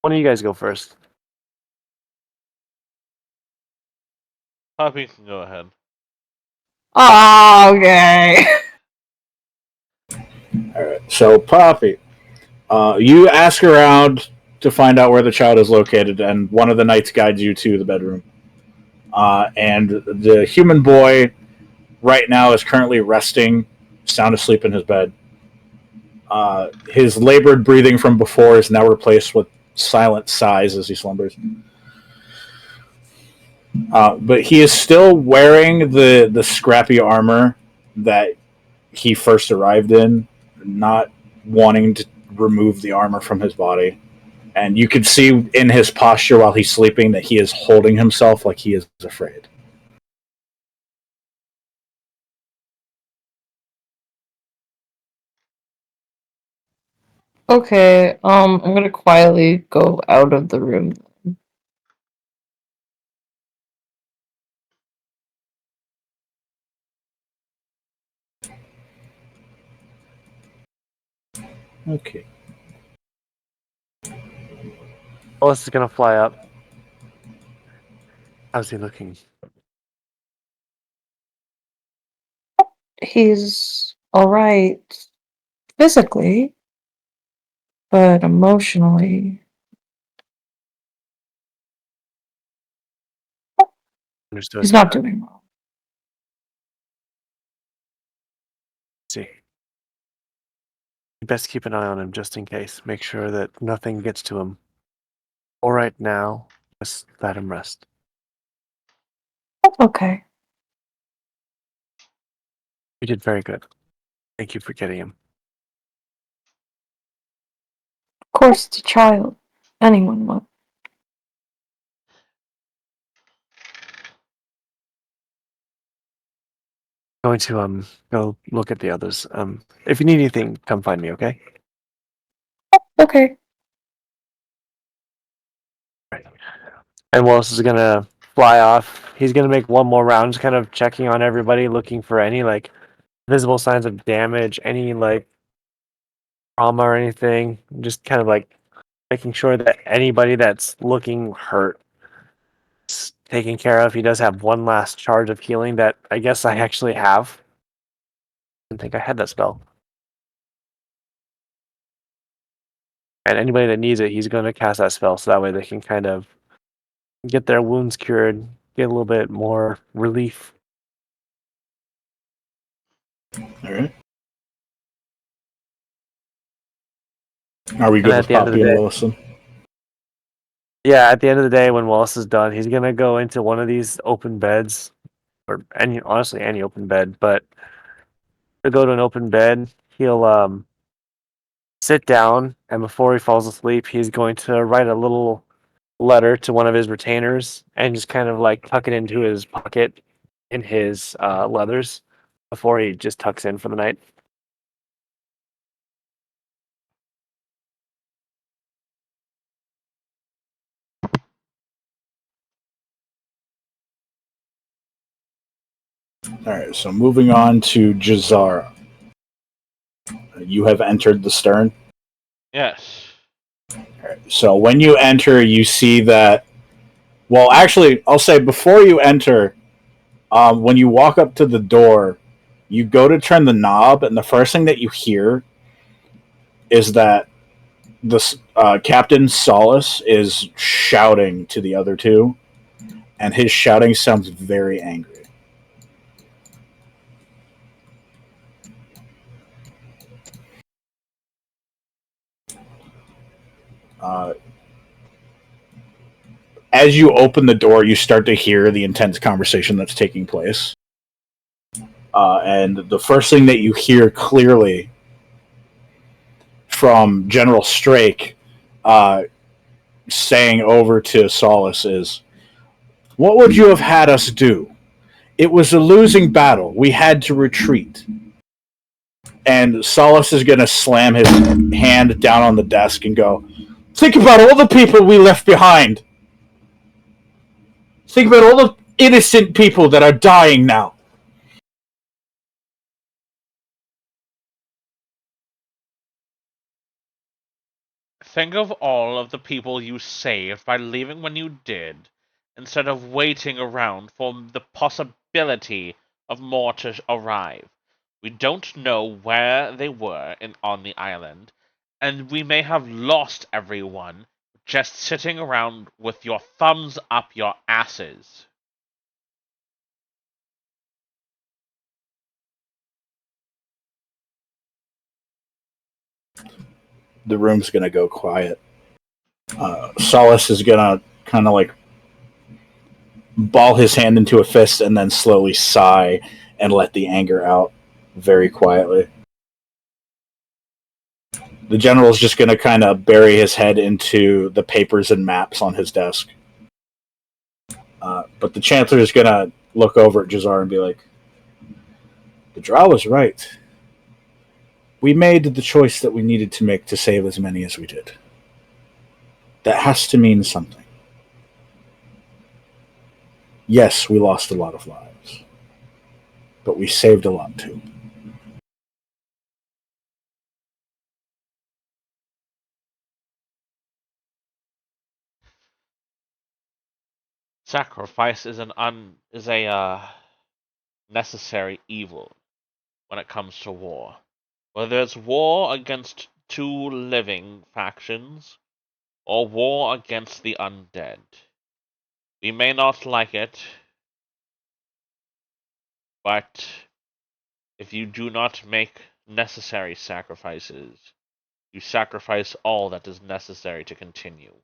One of you guys go first. Poppy can go ahead. Oh, okay. All right. So Poppy, you ask around to find out where the child is located, and one of the knights guides you to the bedroom. And the human boy right now is currently resting, sound asleep in his bed. His labored breathing from before is now replaced with silent sighs as he slumbers. But he is still wearing the scrappy armor that he first arrived in, not wanting to remove the armor from his body. And you can see in his posture while he's sleeping that he is holding himself like he is afraid. Okay, I'm gonna quietly go out of the room. Okay. Wallace is gonna fly up. How's he looking? He's alright physically, but emotionally, Understood. he's not doing well. See. You best keep an eye on him just in case. Make sure that nothing gets to him. All right now, just let him rest. Okay. You did very good. Thank you for getting him. Of course, it's a child. Anyone would. Going to go look at the others. If you need anything, come find me, okay? Okay. Right. And Wallace is gonna fly off. He's gonna make one more round, just kind of checking on everybody, looking for any like visible signs of damage, any like trauma or anything. Just kind of like making sure that anybody that's looking hurt is taken care of. He does have one last charge of healing that I guess I actually have. I didn't think I had that spell. And anybody that needs it, he's going to cast that spell so that way they can kind of get their wounds cured, get a little bit more relief. All right. Are we And good at with the end of the Poppy and day, Willison? yeah, at the end of the day, when Wallace is done, he's going to go into one of these open beds, or honestly, any open bed, but to go to an open bed, he'll sit down, and before he falls asleep, he's going to write a little letter to one of his retainers and just kind of like tuck it into his pocket in his leathers before he just tucks in for the night. All right, so moving on to Jazara. You have entered the stern. Yes. All right, so when you enter, you see that. Well, actually, I'll say before you enter, when you walk up to the door, you go to turn the knob, and the first thing that you hear is that the Captain Solace is shouting to the other two, and his shouting sounds very angry. Uh, as you open the door, you start to hear the intense conversation that's taking place. And the first thing that you hear clearly from General Strake saying over to Solace is, "What would you have had us do? It was a losing battle. We had to retreat." And Solace is going to slam his hand down on the desk and go, Think about all the people we left behind. Think about all the innocent people that are dying now. Think of all of the people you saved by leaving when you did, instead of waiting around for the possibility of more to arrive. We don't know where they were on the island, and we may have lost everyone just sitting around with your thumbs up your asses. The room's gonna go quiet. Solace is gonna kind of like ball his hand into a fist and then slowly sigh and let the anger out very quietly. The general's just gonna kind of bury his head into the papers and maps on his desk. But the chancellor is gonna look over at Jazar and be like, "The drow was right. We made the choice that we needed to make to save as many as we did. That has to mean something. Yes, we lost a lot of lives, but we saved a lot too." Sacrifice is a necessary evil when it comes to war. Whether it's war against two living factions or war against the undead. We may not like it, but if you do not make necessary sacrifices, you sacrifice all that is necessary to continue.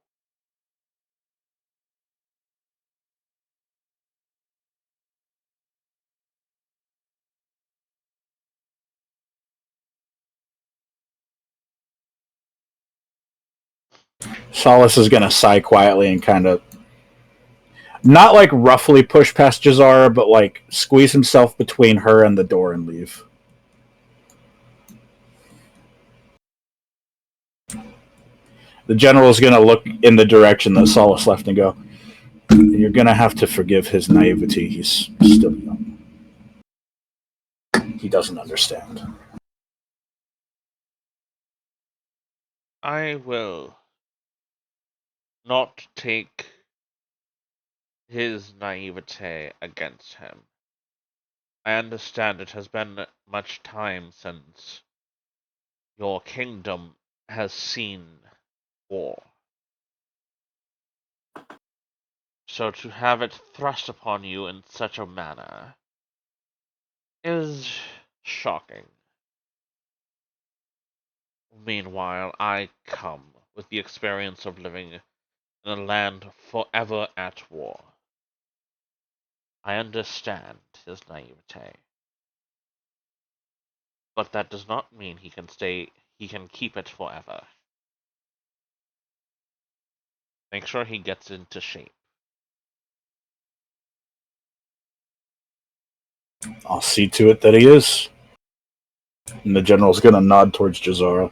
Solace is gonna sigh quietly and kind of not like roughly push past Jazara, but like squeeze himself between her and the door and leave. The general is gonna look in the direction that Solace left and go, "You're gonna have to forgive his naivety. He's still young. He doesn't understand." I will not take his naivete against him. I understand it has been much time since your kingdom has seen war. So to have it thrust upon you in such a manner is shocking. Meanwhile, I come with the experience of living in a land forever at war. I understand his naivete. But that does not mean he can keep it forever. Make sure he gets into shape. I'll see to it that he is. And the general's gonna nod towards Jazara.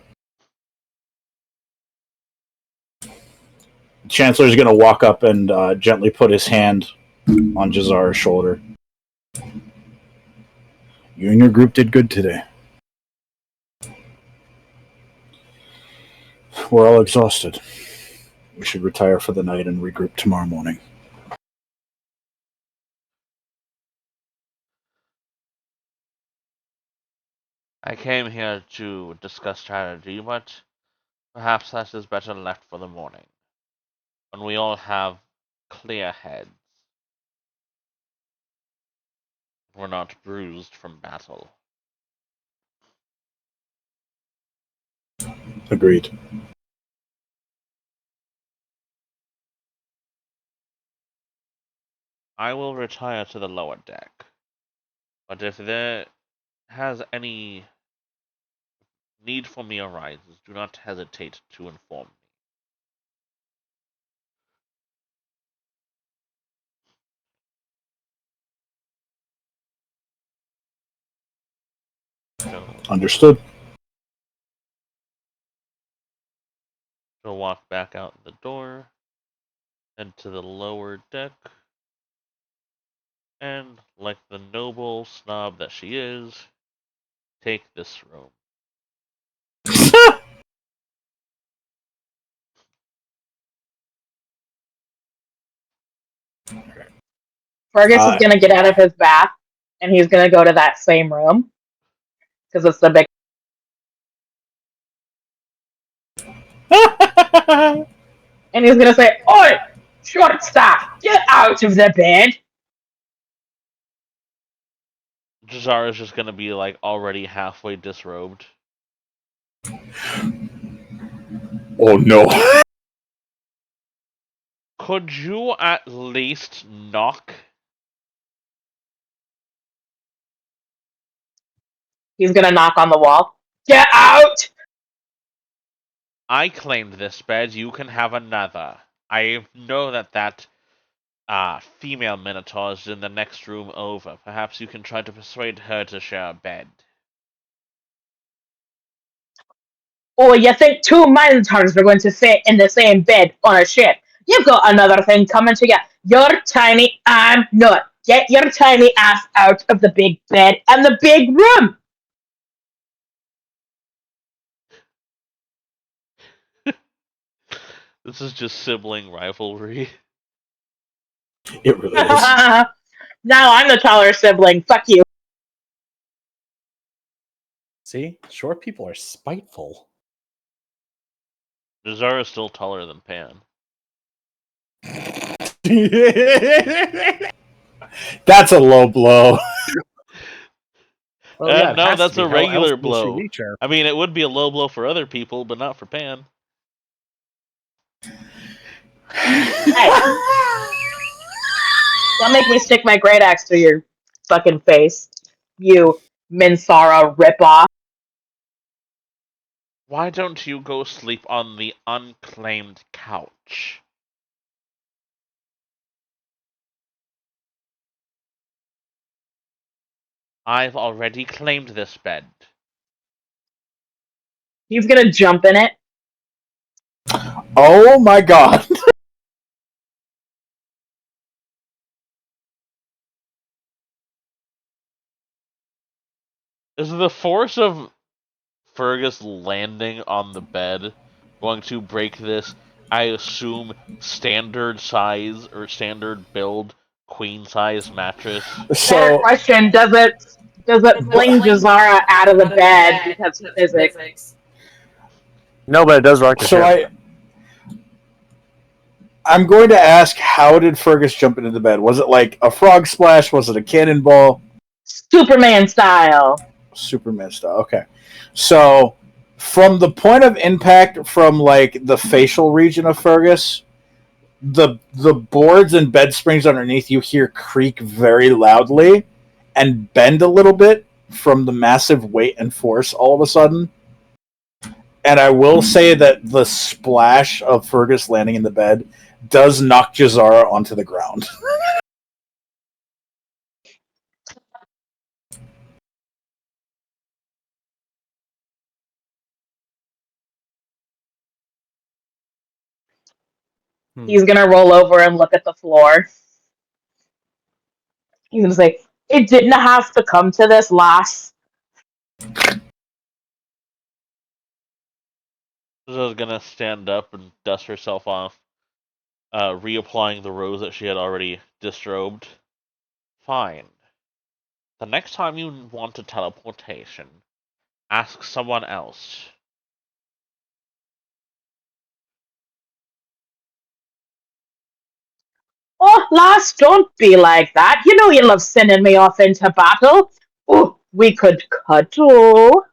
The chancellor's gonna walk up and gently put his hand on Jazara's shoulder. "You and your group did good today. We're all exhausted. We should retire for the night and regroup tomorrow morning." I came here to discuss strategy, but perhaps that is better left for the morning, when we all have clear heads. We're not bruised from battle. Agreed. I will retire to the lower deck, but if there has any need for me arises, do not hesitate to inform me. So, Understood. She'll walk back out the door and to the lower deck. And, like the noble snob that she is, take this room. Fergus is gonna get out of his bath and he's gonna go to that same room because it's the big. And he's gonna say, "Oi, short staff, get out of the bed." Jazara's just gonna be like already halfway disrobed. Oh no. Could you at least knock? He's gonna knock on the wall. Get out! I claimed this bed, you can have another. I know that female minotaur is in the next room over. Perhaps you can try to persuade her to share a bed. Or you think two minotaurs are going to sit in the same bed on a ship? You've got another thing coming to you. You're tiny, I'm not. Get your tiny ass out of the big bed and the big room. This is just sibling rivalry. It really is. Now I'm the taller sibling. Fuck you. See, short people are spiteful. Jazara is still taller than Pan. That's a low blow. Well, yeah, it No, has to that's be. a How else regular will she blow. reach her? I mean, it would be a low blow for other people, but not for Pan. Hey. Don't make me stick my great axe through your fucking face. You Minsara ripoff. Why don't you go sleep on the unclaimed couch? I've already claimed this bed. He's gonna jump in it. Oh my god. Is the force of Fergus landing on the bed going to break this, I assume, standard size or standard build queen size mattress? Fair So question. Does it fling Jazara out of the bed because of physics? No, but it does rock the so ship. I'm going to ask, how did Fergus jump into the bed? Was it like a frog splash? Was it a cannonball? Superman style. Superman style. Okay. So from the point of impact from like the facial region of Fergus, the boards and bed springs underneath you hear creak very loudly and bend a little bit from the massive weight and force all of a sudden. And I will say that the splash of Fergus landing in the bed does knock Jazara onto the ground. He's gonna roll over and look at the floor. He's gonna say, "It didn't have to come to this, lass." Jazara's gonna stand up and dust herself off, reapplying the rose that she had already disrobed. Fine. The next time you want a teleportation, ask someone else. Oh, lass, don't be like that. You know you love sending me off into battle. Oh, we could cuddle.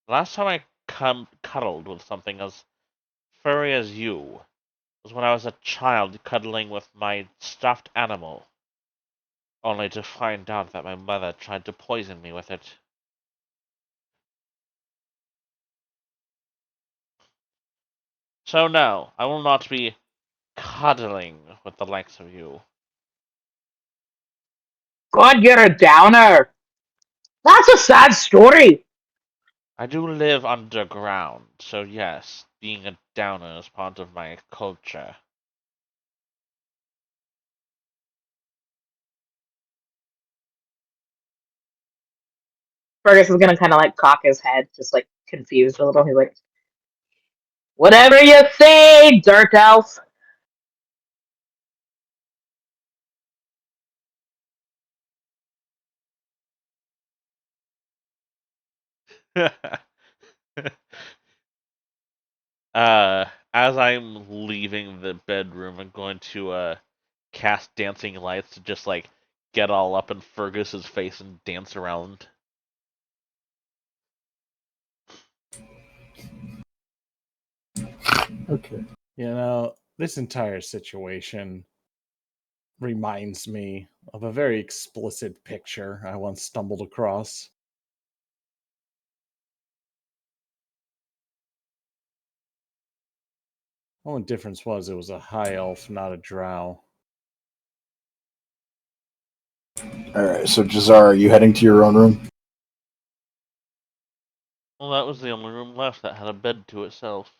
Last time I cuddled with something as furry as you was when I was a child cuddling with my stuffed animal, only to find out that my mother tried to poison me with it. So no, I will not be cuddling with the likes of you. God, you're a downer. That's a sad story. I do live underground, so yes, being a downer is part of my culture. Fergus is gonna kind of like cock his head, just like confused a little. He's like, "Whatever you say, Dark Elf." As I'm leaving the bedroom, I'm going to cast dancing lights to just like get all up in Fergus's face and dance around. Okay. You know, this entire situation reminds me of a very explicit picture I once stumbled across. Only difference was it was a high elf, not a drow. All right. So Jazar, are you heading to your own room? Well, that was the only room left that had a bed to itself.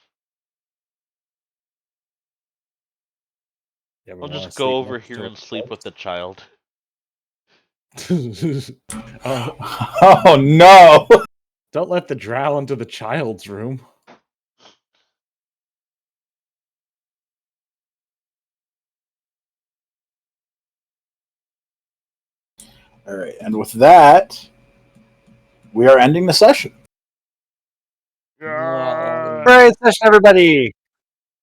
You ever I'll want just to go sleep over next here to and sleep with the child. Oh no! Don't let the drow into the child's room. All right, and with that, we are ending the session. Yeah. Great session, everybody.